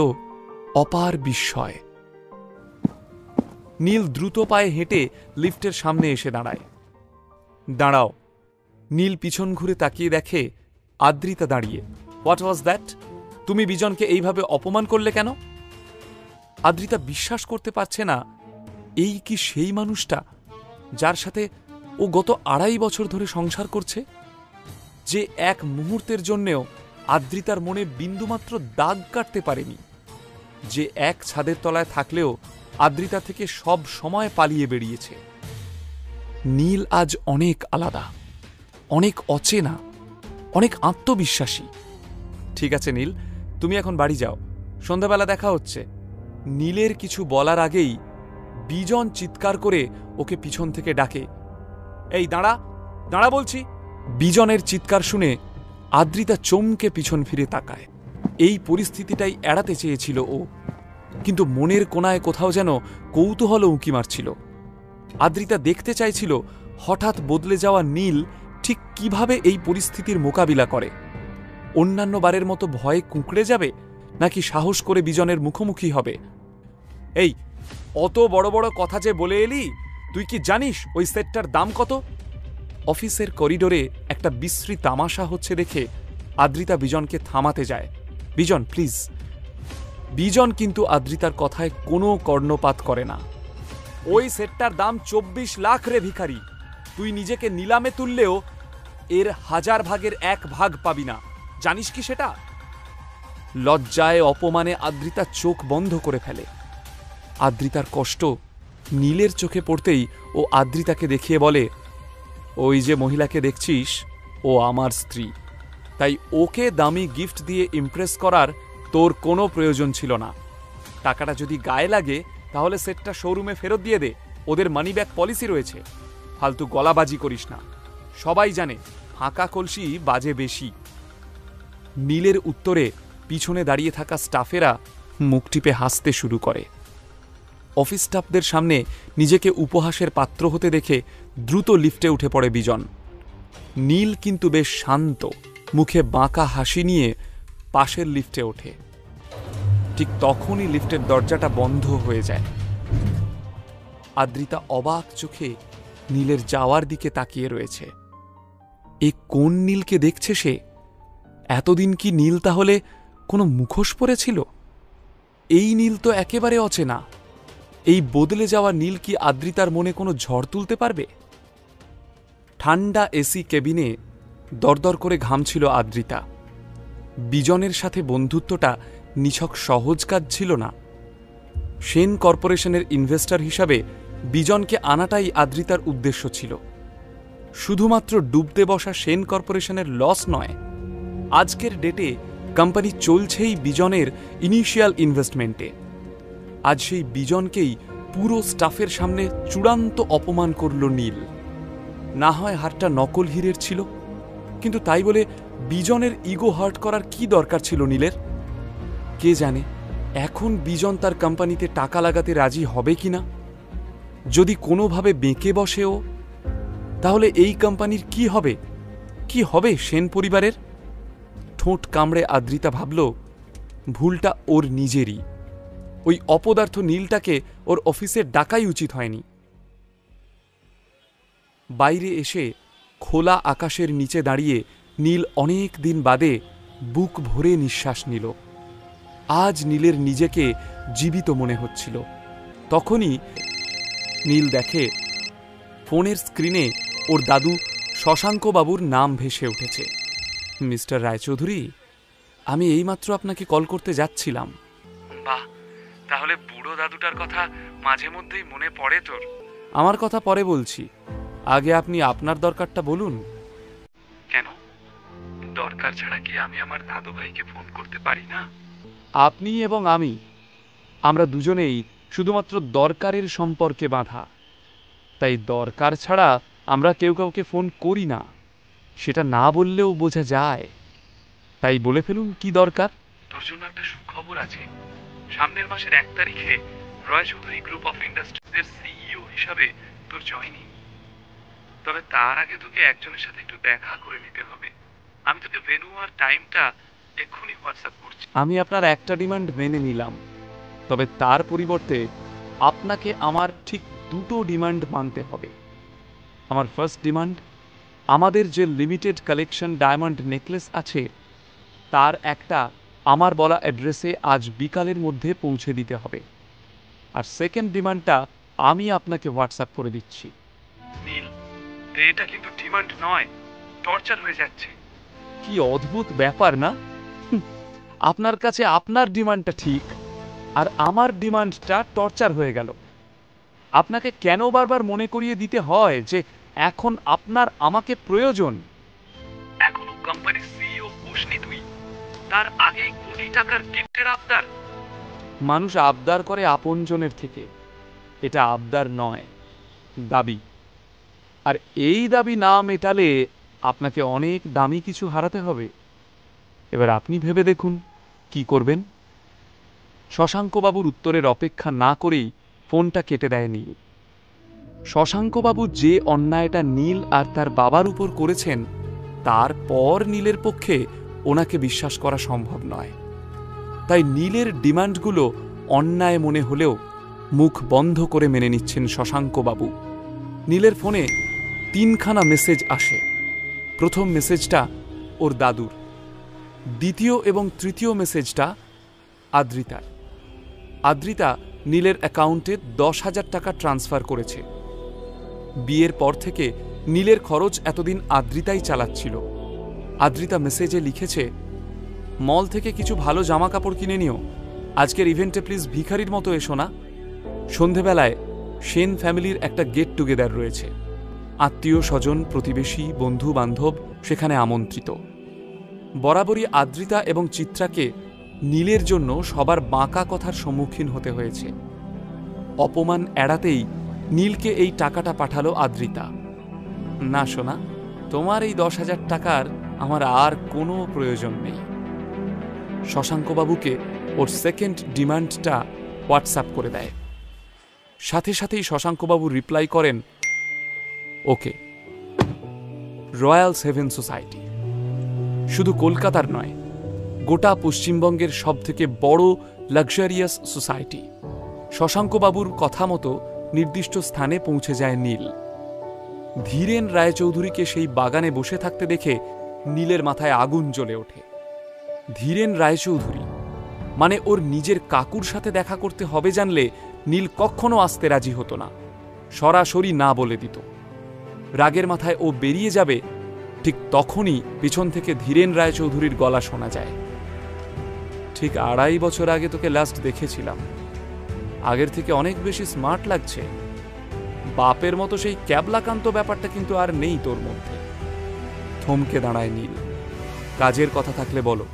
অপার বিস্ময়। নীল দ্রুত পায়ে হেঁটে লিফটের সামনে এসে দাঁড়ায়। দাঁড়াও। নীল পিছন ঘুরে তাকিয়ে দেখে আদ্রিতা দাঁড়িয়ে। What was that? তুমি বিজনকে এইভাবে অপমান করলে কেন? আদ্রিতা বিশ্বাস করতে পারছে না এই কি সেই মানুষটা যার সাথে ও গত 2.5 বছর ধরে সংসার করছে, যে এক মুহূর্তের জন্যেও আদ্রিতার মনে বিন্দুমাত্র দাগ কাটতে পারেনি, যে এক ছাদের তলায় থাকলেও আদ্রিতা থেকে সব সময় পালিয়ে বেরিয়েছে। নীল আজ অনেক আলাদা, অনেক অচেনা, অনেক আত্মবিশ্বাসী। ঠিক আছে নীল, তুমি এখন বাড়ি যাও, সন্ধ্যাবেলা দেখা হচ্ছে। নীলের কিছু বলার আগেই বিজন চিৎকার করে ওকে পিছন থেকে ডাকে, এই দাঁড়া, দাঁড়া বলছি। বিজনের চিৎকার শুনে আদ্রিতা চমকে পিছন ফিরে তাকায়। এই পরিস্থিতিটাই এড়াতে চেয়েছিল ও, কিন্তু মনের কোনায় কোথাও যেন কৌতূহল উঁকি মারছিল। আদ্রিতা দেখতে চাইছিল হঠাৎ বদলে যাওয়া নীল ঠিক কিভাবে এই পরিস্থিতির মোকাবিলা করে। অন্যান্য বারের মতো ভয়ে কুঁকড়ে যাবে, নাকি সাহস করে বিজনের মুখোমুখি হবে? এই অত বড় বড় কথা যে বলে এলি, তুই কি জানিস ওই সেটটার দাম কত? অফিসের করিডোরে একটা বিশ্রী তামাশা হচ্ছে দেখে আদ্রিতা বিজনকে থামাতে যায়। বিজন প্লিজ। বিজন কিন্তু আদ্রিতার কথায় কোনো কর্ণপাত করে না। ওই সেটটার দাম 24 লাখ রে ভিখারি। তুই নিজেকে নিলামে তুললেও এর 1000 ভাগের 1 ভাগ পাবি না, জানিস কি সেটা? লজ্জায় অপমানে আদ্রিতা চোখ বন্ধ করে ফেলে। আদ্রিতার কষ্ট নীলের চোখে পড়তেই ও আদ্রিতাকে দেখিয়ে বলে, ওই যে মহিলাকে দেখছিস, ও আমার স্ত্রী, তাই ওকে দামি গিফট দিয়ে ইমপ্রেস করার তোর কোনো প্রয়োজন ছিল না। টাকাটা যদি গায়ে লাগে তাহলে সেটটা শোরুমে ফেরত দিয়ে দে, ওদের মানি ব্যাক পলিসি রয়েছে। ফালতু গলাবাজি করিস না, সবাই জানে ফাঁকা কলসি বাজে বেশি। নীলের উত্তরে পিছনে দাঁড়িয়ে থাকা স্টাফেরা মুখ টিপে হাসতে শুরু করে। অফিস স্টাফদের সামনে নিজেকে উপহাসের পাত্র হতে দেখে দ্রুত লিফটে উঠে পড়ে বিজন। নীল কিন্তু বেশ শান্ত, মুখে বাঁকা হাসি নিয়ে পাশের লিফটে ওঠে। ঠিক তখনই লিফটের দরজাটা বন্ধ হয়ে যায়। আদ্রিতা অবাক চোখে নীলের যাওয়ার দিকে তাকিয়ে রয়েছে। এ কোন নীলকে দেখছে সে? এতদিন কি নীল তাহলে কোনো মুখোশ পরেছিল? এই নীল তো একেবারে অচেনা। এই বদলে যাওয়া নীল কি আদ্রিতার মনে কোনো ঝড় তুলতে পারবে? ঠান্ডা এসি কেবিনে দরদর করে ঘামছিল আদ্রিতা। বিজনের সাথে বন্ধুত্বটা নিছক সহজ কাজ ছিল না। সেন কর্পোরেশনের ইনভেস্টর হিসাবে বিজনকে আনাটাই আদ্রিতার উদ্দেশ্য ছিল। শুধুমাত্র ডুবতে বসা সেন কর্পোরেশনের লস নয়, আজকের ডেটে কোম্পানি চলছেই বিজনের ইনিশিয়াল ইনভেস্টমেন্টে। আজ সেই বিজনকেই পুরো স্টাফের সামনে চূড়ান্ত অপমান করল নীল। না হয় হারটা নকল হীরের ছিল, কিন্তু তাই বলে বিজনের ইগো হার্ট করার কি দরকার ছিল নীলের? কে জানে এখন বিজন তার কোম্পানিতে টাকা লাগাতে রাজি হবে কিনা। যদি কোনোভাবে বেঁকে বসেও তাহলে এই কোম্পানির কি হবে? কি হবে সেন পরিবারের? ঠোঁট কামড়ে আদ্রিতা ভাবল ভুলটা ওর নিজেরই। ওই অপদার্থ নীলটাকে ওর অফিসে ডাকাই উচিত হয়নি। বাইরে এসে খোলা আকাশের নিচে দাঁড়িয়ে নীল অনেক দিন বাদে বুক ভরে নিঃশ্বাস নিল। আজ নীলের নিজেকে জীবিত মনে হচ্ছিল। তখনই নীল দেখে ফোনের স্ক্রিনে ওর দাদু শশাঙ্কবাবুর নাম ভেসে উঠেছে। মিস্টার রায়চৌধুরী, আমি এইমাত্র আপনাকে কল করতে যাচ্ছিলাম। বাহ, তাহলে বুড়ো দাদুটার কথা মাঝে মধ্যেই মনে পড়ে তোর? আমার কথা পরে বলছি, আগে আপনি আপনার দরকারটা বলুন। কেন, দরকার ছাড়া কি আমি আমার দাদু ভাইকে ফোন করতে পারি না? আপনি এবং আমরা দুজনেই শুধুমাত্র দরকারের সম্পর্কে বাঁধা, তাই দরকার ছাড়া আমরা কেউ কাউকে ফোন করি না। সেটা না বললেও বোঝা যায়। তাই বলে ফেলুন কি দরকার। তোর জন্য একটা সুখবর আছে। সামনের মাসের 1 তারিখে রয় চৌধুরী গ্রুপ অফ ইন্ডাস্ট্রিজের সিইও হিসাবে তোর জয়েনিং। তবে তার আগে তোকে একজনের সাথে একটু দেখা করে নিতে হবে। আমি তোকে ভেন্যু আর টাইমটা এক্ষুনি হোয়াটসঅ্যাপ করছি। আমি আপনার একটা ডিমান্ড মেনে নিলাম, তবে তার পরিবর্তে আপনাকে আমার ঠিক 2টো ডিমান্ড মানতে হবে। আমার ফার্স্ট ডিমান্ড, আমাদের যে লিমিটেড কালেকশন ডায়মন্ড নেকলেস আছে তার একটা আমার বলা অ্যাড্রেসে আজ বিকালের মধ্যে পৌঁছে দিতে হবে। আর সেকেন্ড ডিমান্ডটা আমি আপনাকে হোয়াটসঅ্যাপ করে দিচ্ছি। নীল, এটা কিন্তু ডিমান্ড নয়, টর্চার হয়ে যাচ্ছে। কি অদ্ভুত ব্যাপার না? আপনার কাছে আপনার ডিমান্ডটা ঠিক, আর আমার ডিমান্ডটা টর্চার হয়ে গেল। আপনাকে কেন বারবার মনে করিয়ে দিতে হয় যে এখন আপনার আমাকে প্রয়োজন? এখনো কোম্পানির সিইও বসনি তুই, তার আগে কোটি টাকার গিফটের আবদার। মানুষ আবদার করে আপনজনের থেকে, এটা আবদার নয়, দাবি। আর এই দাবি না মেটালে আপনাকে অনেক দামি কিছু হারাতে হবে। এবার আপনি ভেবে দেখুন কি করবেন। শশাঙ্কবাবুর উত্তরের অপেক্ষা না করেই ফোনটা কেটে দেয় নীল। শশাঙ্কবাবু যে অন্যায়টা নীল আর তার বাবার উপর করেছেন তারপর নীলের পক্ষে ওনাকে বিশ্বাস করা সম্ভব নয়। তাই নীলের ডিমান্ডগুলো অন্যায় মনে হলেও মুখ বন্ধ করে মেনে নিচ্ছেন শশাঙ্কবাবু। নীলের ফোনে 3খানা মেসেজ আসে। প্রথম মেসেজটা ওর দাদুর, দ্বিতীয় এবং তৃতীয় মেসেজটা আদ্রিতার। আদ্রিতা নীলের অ্যাকাউন্টে 10,000 টাকা ট্রান্সফার করেছে। বিয়ের পর থেকে নীলের খরচ এতদিন আদ্রিতাই চালাচ্ছিল। আদ্রিতা মেসেজে লিখেছে, মল থেকে কিছু ভালো জামা কাপড় কিনে নিও, আজকের ইভেন্টে প্লিজ ভিখারির মতো এসো না। সন্ধেবেলায় সেন ফ্যামিলির একটা গেট টুগেদার রয়েছে। আত্মীয় স্বজন, প্রতিবেশী, বন্ধু বান্ধব সেখানে আমন্ত্রিত। বরাবরই আদ্রিতা এবং চিত্রাকে নীলের জন্য সবার বাঁকা কথার সম্মুখীন হতে হয়েছে। অপমান এড়াতেই নীলকে এই টাকাটা পাঠালো আদ্রিতা। না সোনা, তোমার এই 10,000 টাকার আমার আর কোনো প্রয়োজন নেই। শশাঙ্কবাবুকে ওর সেকেন্ড ডিমান্ডটা হোয়াটসঅ্যাপ করে দেয়। সাথে সাথেই শশাঙ্কবাবু রিপ্লাই করেন, ওকে। রয়্যাল সেভেন সোসাইটি শুধু কলকাতার নয়, গোটা পশ্চিমবঙ্গের সবথেকে বড় লাক্সারিয়াস সোসাইটি। শশাঙ্কবাবুর কথা মতো নির্দিষ্ট স্থানে পৌঁছে যায় নীল। ধীরেন রায়চৌধুরীকে সেই বাগানে বসে থাকতে দেখে নীলের মাথায় আগুন জ্বলে ওঠে। ধীরেন রায়চৌধুরী মানে ওর নিজের কাকুর সাথে দেখা করতে হবে জানলে নীল কখনো আসতে রাজি হতো না, সরাসরি না বলে দিত। রাগের মাথায় ও বেরিয়ে যাবে, ঠিক তখনই পিছন থেকে ধীরেন রায়চৌধুরীর গলা শোনা যায়, ঠিক 2.5 বছর আগে তোকে লাস্ট দেখেছিলাম, আগের থেকে অনেক বেশি স্মার্ট লাগছে। বাপের মতো সেই ক্যাবলাকান্ত ব্যাপারটা কিন্তু আর নেই তোর মধ্যে। থমকে দাঁড়ায় নীল। কাজের কথা থাকলে বলো,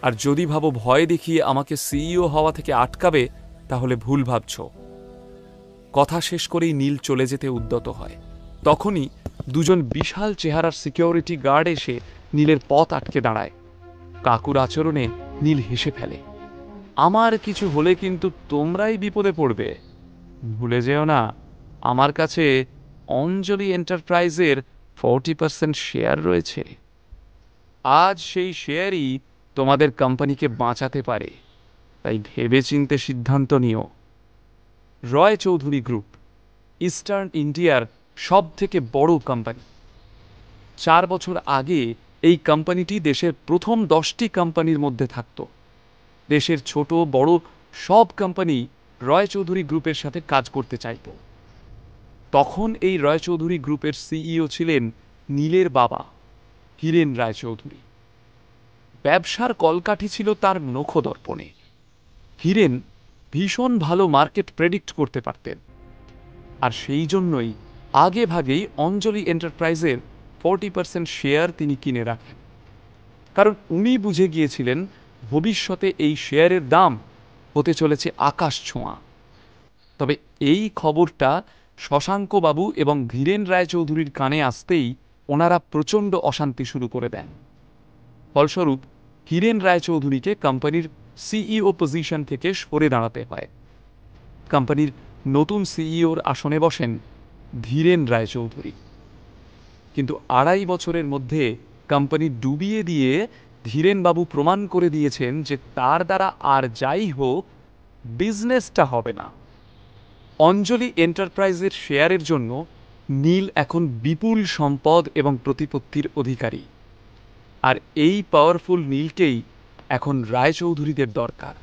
আর যদি ভাবো ভয় দেখিয়ে আমাকে সিইও হওয়া থেকে আটকাবে তাহলে ভুল ভাবছ। কথা শেষ করেই নীল চলে যেতে উদ্যত হয়। তখনই দুজন বিশাল চেহারার সিকিউরিটি গার্ড এসে নীলের পথ আটকে দাঁড়ায়। কাকুর আচরণে নীল হেসে ফেলে। আমার কিছু হলে কিন্তু তোমরাই বিপদে পড়বে, ভুলে যেও না আমার কাছে অঞ্জলি এন্টারপ্রাইজের 40% শেয়ার রয়েছে। আজ সেই শেয়ারই তোমাদের কোম্পানিকে বাঁচাতে পারে, তাই ভেবেচিন্তে সিদ্ধান্ত নিও। রয় চৌধুরী গ্রুপ ইস্টার্ন ইন্ডিয়ার সব থেকে বড় কোম্পানি। 4 বছর আগে এই কোম্পানিটি দেশের প্রথম 10টি কোম্পানির মধ্যে থাকত। দেশের ছোট বড় সব কোম্পানি রয় চৌধুরী গ্রুপের সাথে কাজ করতে চাইত। তখন এই রয় চৌধুরী গ্রুপের সিইও ছিলেন নীলের বাবা হীরেন রায় চৌধুরী। ব্যবসার কলকাঠি ছিল তার নখদর্পণে। হীরেন ভীষণ ভালো মার্কেট প্রেডিক্ট করতে পারতেন, আর সেই জন্যই আগে ভাগেই অঞ্জলি এন্টারপ্রাইজের 40% শেয়ার তিনি কিনে রাখেন। কারণ উনি বুঝে গিয়েছিলেন ভবিষ্যতে এই শেয়ারের দাম হতে চলেছে আকাশ ছোঁয়া। তবে এই খবরটা শশাঙ্কবাবু এবং ধীরেন রায়চৌধুরীর কানে আসতেই ওনারা প্রচণ্ড অশান্তি শুরু করে দেন। ফলস্বরূপ হীরেন রায়চৌধুরীকে কোম্পানির সিইও পজিশন থেকে সরে দাঁড়াতে হয়। কোম্পানির নতুন সিইওর আসনে বসেন ধীরেন রায়চৌধুরী। কিন্তু 2.5 বছরের মধ্যে কোম্পানি ডুবিয়ে দিয়ে ধীরেনবাবু প্রমাণ করে দিয়েছেন যে তার দ্বারা আর যাই হোক বিজনেসটা হবে না। অঞ্জলি এন্টারপ্রাইজের শেয়ারের জন্য নীল এখন বিপুল সম্পদ এবং প্রতিপত্তির অধিকারী, আর এই পাওয়ারফুল নীলকেই এখন রায়চৌধুরীদের দরকার।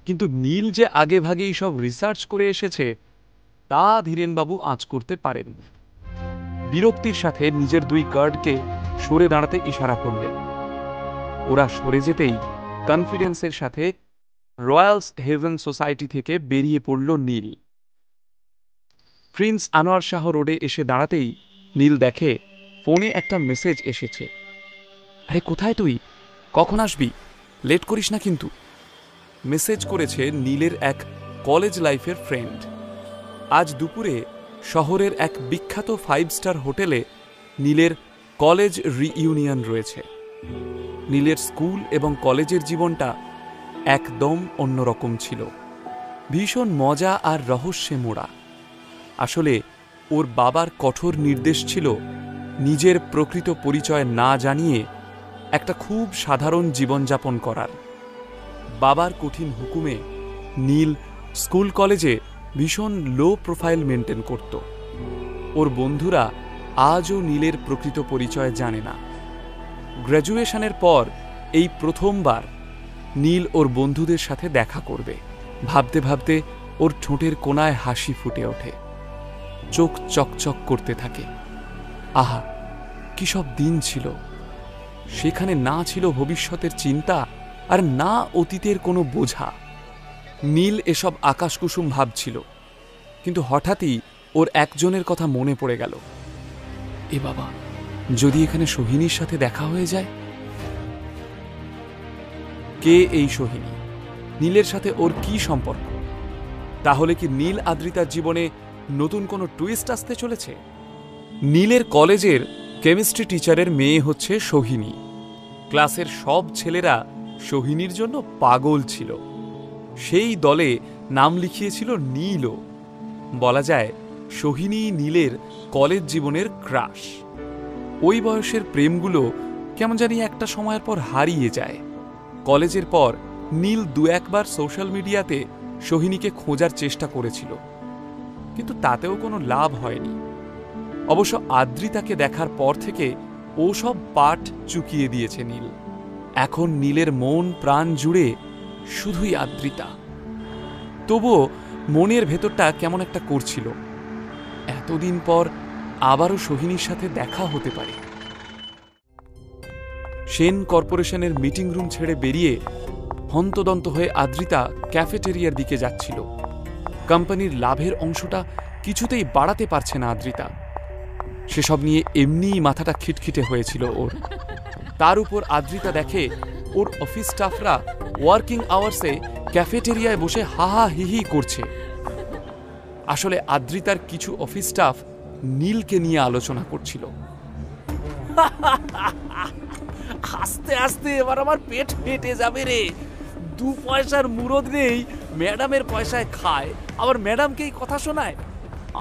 কিন্তু নীল যে আগে ভাগেই সব রিসার্চ করে এসেছে তা ধীরেনবাবু আঁচ করতে পারেন। বিরক্তির সাথে নিজের 2 গার্ডকে সরে দাঁড়াতে ইশারা করলেন। ওরা সরে যেতেই কনফিডেন্সের সাথে রয়্যালস হেভেন সোসাইটি থেকে বেরিয়ে পড়ল নীল। প্রিন্স আনোয়ার শাহ রোডে এসে দাঁড়াতেই নীল দেখে ফোনে একটা মেসেজ এসেছে। আরে কোথায় তুই, কখন আসবি, লেট করিস না কিন্তু। মেসেজ করেছে নীলের এক কলেজ লাইফের ফ্রেন্ড। আজ দুপুরে শহরের এক বিখ্যাত 5 স্টার হোটেলে নীলের কলেজ রিইউনিয়ন রয়েছে। নীলের স্কুল এবং কলেজের জীবনটা একদম অন্যরকম ছিল, ভীষণ মজা আর রহস্যে মোড়া। আসলে ওর বাবার কঠোর নির্দেশ ছিল নিজের প্রকৃত পরিচয় না জানিয়ে একটা খুব সাধারণ জীবনযাপন করার। বাবার কঠিন হুকুমে নীল স্কুল কলেজে ভীষণ লো প্রোফাইল মেনটেন করত। ওর বন্ধুরা আজও নীলের প্রকৃত পরিচয় জানে না। গ্র্যাজুয়েশনের পর এই প্রথমবার নীল ওর বন্ধুদের সাথে দেখা করবে। ভাবতে ভাবতে ওর ঠোঁটের কোণায় হাসি ফুটে ওঠে, চোখ চকচক করতে থাকে। আহা, কি সব দিন ছিল! সেখানে না ছিল ভবিষ্যতের চিন্তা, আর না অতীতের কোনো বোঝা। নীল এসব আকাশকুসুম ভাবছিল, কিন্তু হঠাৎই ওর একজনের কথা মনে পড়ে গেল। এ বাবা, যদি এখানে সোহিনীর সাথে দেখা হয়ে যায়! কে এই সোহিনী? নীলের সাথে ওর কি সম্পর্ক? তাহলে কি নীল আদ্রিতার জীবনে নতুন কোনো টুইস্ট আসতে চলেছে? নীলের কলেজের কেমিস্ট্রি টিচারের মেয়ে হচ্ছে সোহিনী। ক্লাসের সব ছেলেরা সোহিনীর জন্য পাগল ছিল। সেই দলে নাম লিখিয়েছিল নীলও। বলা যায় সোহিনী নীলের কলেজ জীবনের ক্রাশ। ওই বয়সের প্রেমগুলো কেমন জানি একটা সময়ের পর হারিয়ে যায়। কলেজের পর নীল 2-1 বার সোশ্যাল মিডিয়াতে সোহিনীকে খোঁজার চেষ্টা করেছিল, কিন্তু তাতেও কোনো লাভ হয়নি। অবশ্য আদ্রিতাকে দেখার পর থেকে ও সব পাঠ চুকিয়ে দিয়েছে নীল। এখন নীলের মন প্রাণ জুড়ে শুধুই আদ্রিতা। তবুও মনের ভেতরটা কেমন একটা করছিল, এতদিন পর আবারও সোহিনীর সাথে দেখা হতে পারে। সেন কর্পোরেশনের মিটিং রুম ছেড়ে বেরিয়ে হন্তদন্ত হয়ে আদ্রিতা ক্যাফেটেরিয়ার দিকে যাচ্ছিল। কোম্পানির লাভের অংশটা কিছুতেই বাড়াতে পারছে না আদ্রিতা। সেসব নিয়ে এমনিই মাথাটা খিটখিটে হয়েছিল ওর। তার উপর আদ্রিতা দেখে ওর অফিস স্টাফরা ওয়ার্কিং আওয়ার্সে ক্যাফেটেরিয়ায় বসে হাহা হিহি করছে। আসলে আদ্রিতার কিছু অফিস স্টাফ নীলকে নিয়ে আলোচনা করছিল। আস্তে আস্তে এবার আমার পেট ফেটে যাবে রে। 2 পয়সার মুরদ নেই, ম্যাডামের পয়সায় খায়, আবার ম্যাডামকেই কথা শোনায়।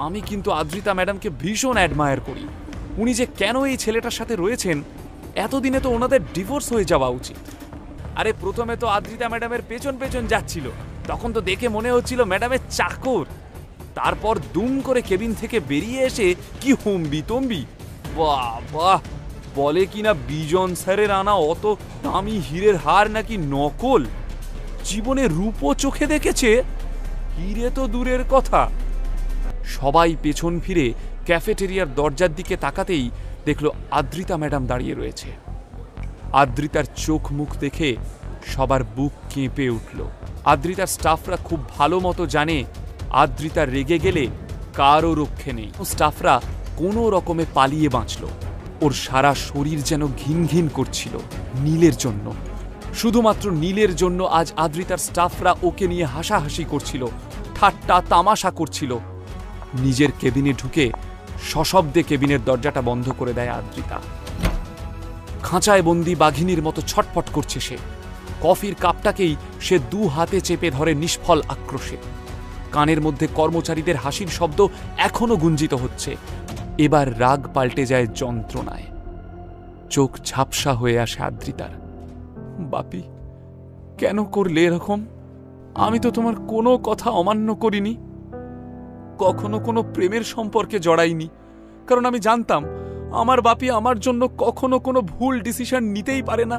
আমি কিন্তু আদ্রিতা ম্যাডামকে ভীষণ অ্যাডমায়ার করি। উনি যে কেন এই ছেলেটার সাথে রয়েছেন, এতদিনে তো ওনাদের ডিভোর্স হয়ে যাওয়া উচিত। আরে প্রথমে তো আদ্রিতা ম্যাডামের পেছন পেছন যাচ্ছিল, তখন তো দেখে মনে হচ্ছিল ম্যাডামের চাকর। তারপর দুম করে কেবিন থেকে বেরিয়ে এসে কি হুম্বি তম্বি, বাহ বাহ, বলে কিনা বিজন স্যারের আনা অত দামি হীরের হার নাকি নকল। জীবনে রূপো চোখে দেখেছে, হিরে তো দূরের কথা। সবাই পেছন ফিরে ক্যাফেটেরিয়ার দরজার দিকে তাকাতেই দেখলো আদ্রিতা ম্যাডাম দাঁড়িয়ে রয়েছে। আদ্রিতার চোখ মুখ দেখে সবার বুক কেঁপে উঠল। আদ্রিতার স্টাফরা খুব ভালো মতো জানে আদ্রিতা রেগে গেলে কারও রক্ষে নেই। স্টাফরা কোনো রকমে পালিয়ে বাঁচল। ওর সারা শরীর যেন ঘিন ঘিন করছিল নীলের জন্য। শুধুমাত্র নীলের জন্য আজ আদ্রিতার স্টাফরা ওকে নিয়ে হাসাহাসি করছিল, ঠাট্টা তামাশা করছিল। নিজের কেবিনে ঢুকে সশব্দে কেবিনের দরজাটা বন্ধ করে দেয় আদ্রিতা। খাঁচায় বন্দি বাঘিনীর মতো ছটফট করছে সে। কফির কাপটাকেই সে দু হাতে চেপে ধরে নিষ্ফল আক্রোশে। কানের মধ্যে কর্মচারীদের হাসির শব্দ এখনো গুঞ্জিত হচ্ছে। এবার রাগ পাল্টে যায় যন্ত্রণায়। চোখ ঝাপসা হয়ে আসে আদ্রিতার। বাপি, কেন করলে এরকম? আমি তো তোমার কোনো কথা অমান্য করিনি, কখনো কোনো প্রেমের সম্পর্কে জড়াইনি, কারণ আমি জানতাম আমার বাপি আমার জন্য কখনো কোনো ভুল ডিসিশন নিতেই পারে না।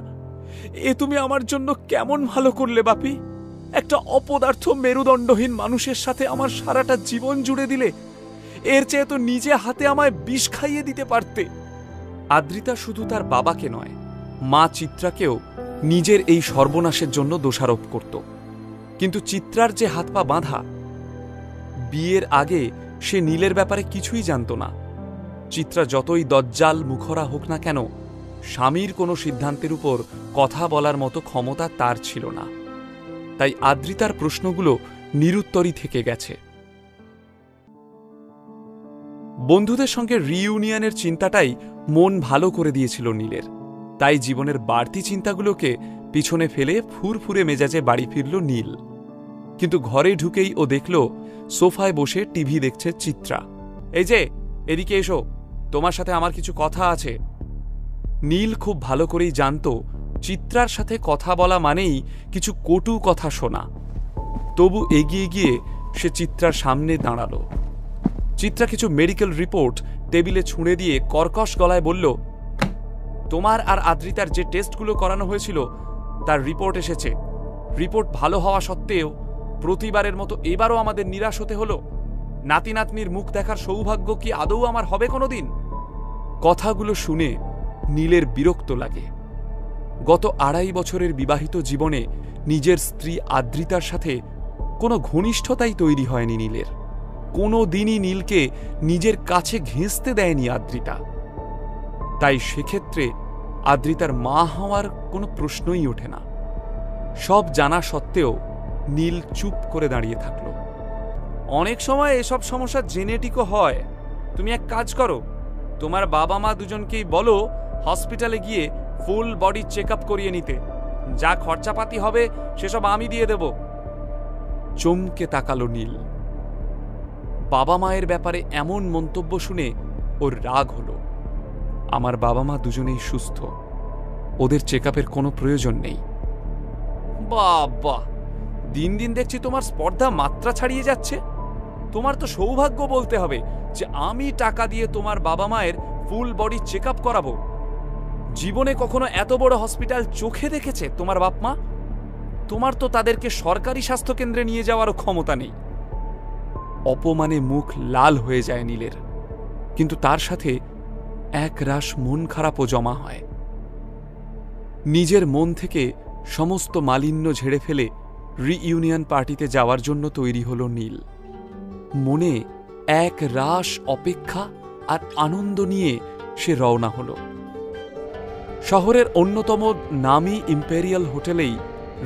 এ তুমি আমার জন্য কেমন ভালো করলে বাপি? একটা অপদার্থ মেরুদণ্ডহীন মানুষের সাথে আমার সারাটা জীবন জুড়ে দিলে। এর চেয়ে তো নিজে হাতে আমায় বিষ খাইয়ে দিতে পারতে। আদ্রিতা শুধু তার বাবাকে নয়, মা চিত্রাকেও নিজের এই সর্বনাশের জন্য দোষারোপ করত। কিন্তু চিত্রার যে হাত পা বাঁধা, বিয়ের আগে সে নীলের ব্যাপারে কিছুই জানত না। চিত্রা যতই দজ্জাল মুখরা হোক না কেন, স্বামীর কোনো সিদ্ধান্তের উপর কথা বলার মতো ক্ষমতা তার ছিল না। তাই আদ্রিতার প্রশ্নগুলো নিরুত্তরই থেকে গেছে। বন্ধুদের সঙ্গে রিইউনিয়নের চিন্তাটাই মন ভালো করে দিয়েছিল নীলের। তাই জীবনের বাড়তি চিন্তাগুলোকে পিছনে ফেলে ফুরফুরে মেজাজে বাড়ি ফিরল নীল। কিন্তু ঘরে ঢুকেই ও দেখল সোফায় বসে টিভি দেখছে চিত্রা। এই যে, এদিকে এসো, তোমার সাথে আমার কিছু কথা আছে। নীল খুব ভালো করেই জানত চিত্রার সাথে কথা বলা মানেই কিছু কটু কথা শোনা। তবু এগিয়ে গিয়ে সে চিত্রার সামনে দাঁড়ালো। চিত্রা কিছু মেডিকেল রিপোর্ট টেবিলে ছুঁড়ে দিয়ে কর্কশ গলায় বলল, তোমার আর আদ্রিতার যে টেস্টগুলো করানো হয়েছিল তার রিপোর্ট এসেছে। রিপোর্ট ভালো হওয়া সত্ত্বেও প্রতিবারের মতো এবারও আমাদের নিরাশ হতে হলো। নাতি নাতনির মুখ দেখার সৌভাগ্য কি আদৌ আমার হবে কোনোদিন? কথাগুলো শুনে নীলের বিরক্ত লাগে। গত 2.5 বছরের বিবাহিত জীবনে নিজের স্ত্রী আদ্রিতার সাথে কোনো ঘনিষ্ঠতাই তৈরি হয়নি নীলের। কোনো দিনই নীলকে নিজের কাছে ঘেঁষতে দেয়নি আদ্রিতা। তাই সেক্ষেত্রে আদ্রিতার মা হওয়ার কোনো প্রশ্নই ওঠে না। সব জানা সত্ত্বেও নীল চুপ করে দাঁড়িয়ে থাকল। অনেক সময় এসব সমস্যা জেনেটিকও হয়। তুমি এক কাজ করো, তোমার বাবা মা দুজনকেই বলো হসপিটালে গিয়ে ফুল বডি চেক আপ করিয়ে নিতে। যা খরচাপাতি হবে সেসব আমি দিয়ে দেব। চমকে তাকালো নীল। বাবা মায়ের ব্যাপারে এমন মন্তব্য শুনে ওর রাগ হলো। আমার বাবা মা দুজনেই সুস্থ, ওদের চেক আপের কোনো প্রয়োজন নেই। বাবা, দিন দিন দেখছি তোমার স্পর্ধা মাত্রা ছাড়িয়ে যাচ্ছে। তোমার তো সৌভাগ্য বলতে হবে যে আমি টাকা দিয়ে তোমার বাবা মায়ের ফুল বডি চেক আপ করাবো। জীবনে কখনো এত বড় হসপিটাল চোখে দেখেছে তোমার বাপ মা? তোমার তো তাদেরকে সরকারি স্বাস্থ্যকেন্দ্রে নিয়ে যাওয়ারও ক্ষমতা নেই। অপমানে মুখ লাল হয়ে যায় নীলের, কিন্তু তার সাথে এক রাশ মন খারাপও জমা হয়। নিজের মন থেকে সমস্ত মালিন্য ঝেড়ে ফেলে রিইউনিয়ন পার্টিতে যাওয়ার জন্য তৈরি হলো নীল। মনে এক রাশ অপেক্ষা আর আনন্দ নিয়ে সে রওনা হলো। শহরের অন্যতম নামী ইম্পেরিয়াল হোটেলেই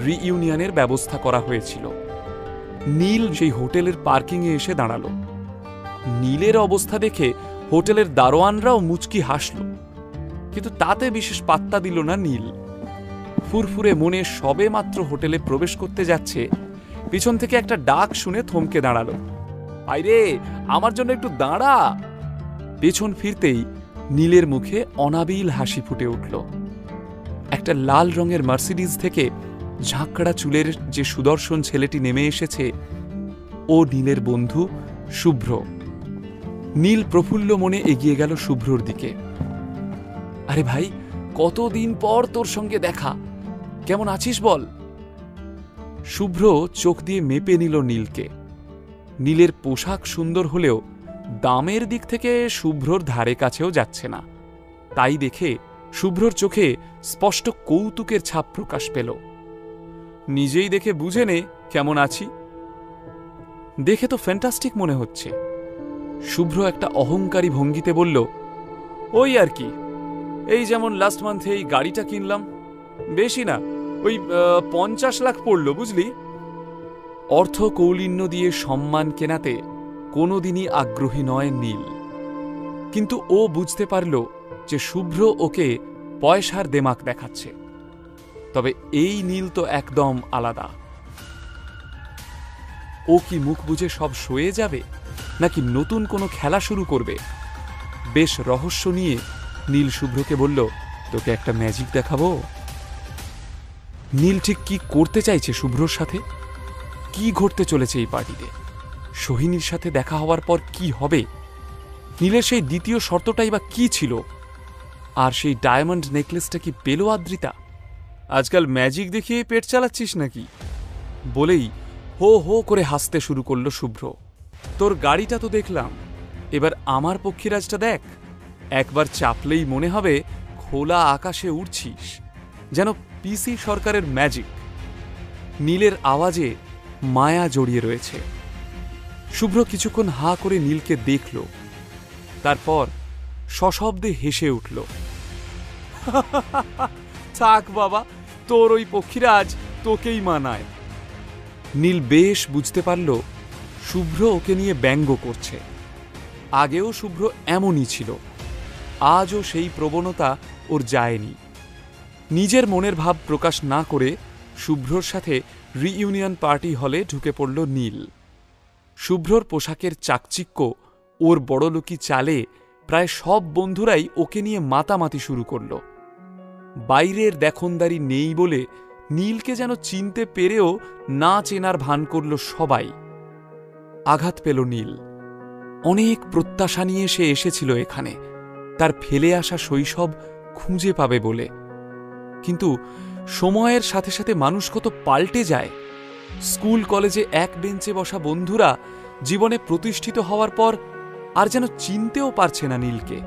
রিইউনিয়নের ব্যবস্থা করা হয়েছিল। নীল সেই হোটেলের পার্কিংয়ে এসে দাঁড়ালো। নীলের অবস্থা দেখে হোটেলের দারোয়ানরাও মুচকি হাসল, কিন্তু তাতে বিশেষ পাত্তা দিল না নীল। ফুরফুরে মনে সবে মাত্র হোটেলে প্রবেশ করতে যাচ্ছে, পিছন থেকে একটা ডাক শুনে থমকে দাঁড়ালো। আইরে আমার জন্য একটু দাঁড়া। পেছন ফিরতেই নীলের মুখে অনাবিল হাসি ফুটে উঠল। একটা লাল রঙের মার্সিডিজ থেকে ঝাঁকড়া চুলের যে সুদর্শন ছেলেটি নেমে এসেছে, ও নীলের বন্ধু শুভ্র। নীল প্রফুল্ল মনে এগিয়ে গেল শুভ্রর দিকে। আরে ভাই, কতদিন পর তোর সঙ্গে দেখা, কেমন আছিস বল? শুভ্র চোখ দিয়ে মেপে নিল নীলকে। নীলের পোশাক সুন্দর হলেও দামের দিক থেকে শুভ্রর ধারে কাছেও যাচ্ছে না। তাই দেখে শুভ্রর চোখে স্পষ্ট কৌতুকের ছাপ প্রকাশ পেল। নিজেই দেখে বুঝে নে কেমন আছি। দেখে তো ফ্যান্টাস্টিক মনে হচ্ছে। শুভ্র একটা অহংকারী ভঙ্গিতে বলল, ওই আর কি, এই যেমন লাস্ট মান্থে এই গাড়িটা কিনলাম, বেশি না, ওই 50 লাখ পড়ল বুঝলি। অর্থ কৌলিন্য দিয়ে সম্মান কেনাতে কোনোদিনই আগ্রহী নয় নীল, কিন্তু ও বুঝতে পারল যে শুভ্র ওকে পয়সার দেমাক দেখাচ্ছে। তবে এই নীল তো একদম আলাদা। ও কি মুখ বুঝে সব সয়ে যাবে, নাকি নতুন কোনো খেলা শুরু করবে? বেশ রহস্য নিয়ে নীল শুভ্রকে বলল, তোকে একটা ম্যাজিক দেখাবো। নীল ঠিক কি করতে চাইছে শুভ্রর সাথে? কি ঘটতে চলেছে এই পার্টিতে? সোহিনীর সাথে দেখা হওয়ার পর কি হবে? নীলের সেই দ্বিতীয় শর্তটাই বা কি ছিল? আর সেই ডায়মন্ড নেকলেসটা কি পেল আদ্রিতা? আজকাল ম্যাজিক দেখিয়ে পেট চালাচ্ছিস নাকি? বলেই হো হো করে হাসতে শুরু করল শুভ্র। তোর গাড়িটা তো দেখলাম, এবার আমার পক্ষীরাজটা দেখ। একবার চাপলেই মনে হবে খোলা আকাশে উড়ছিস, যেন পিসি সরকারের ম্যাজিক। নীলের আওয়াজে মায়া জড়িয়ে রয়েছে। শুভ্র কিছুক্ষণ হা করে নীলকে দেখল, তারপর সশব্দে হেসে উঠল। থাক বাবা, তোর ওই পক্ষীরাজ তোকেই মানায়। নীল বেশ বুঝতে পারল শুভ্র ওকে নিয়ে ব্যঙ্গ করছে। আগেও শুভ্র এমনই ছিল, আজও সেই প্রবণতা ওর যায়নি। নিজের মনের ভাব প্রকাশ না করে শুভ্রর সাথে রিইউনিয়ন পার্টি হলে ঢুকে পড়ল নীল। শুভ্রর পোশাকের চাকচিক্য, ওর বড়লোকি চালে প্রায় সব বন্ধুরাই ওকে নিয়ে মাতামাতি শুরু করল। বাইরের দেখনদারি নেই বলে নীলকে যেন চিনতে পেরেও না চেনার ভান করল সবাই। আঘাত পেল নীল। অনেক প্রত্যাশা নিয়ে সে এসেছিল এখানে, তার ফেলে আসা শৈশব খুঁজে পাবে বলে। কিন্তু সময়ের সাথে সাথে মানুষ কত পাল্টে যায়। স্কুল কলেজে এক বেঞ্চে বসা বন্ধুরা জীবনে প্রতিষ্ঠিত হওয়ার পর আর যেন চিনতেও পারছে না নীলকে।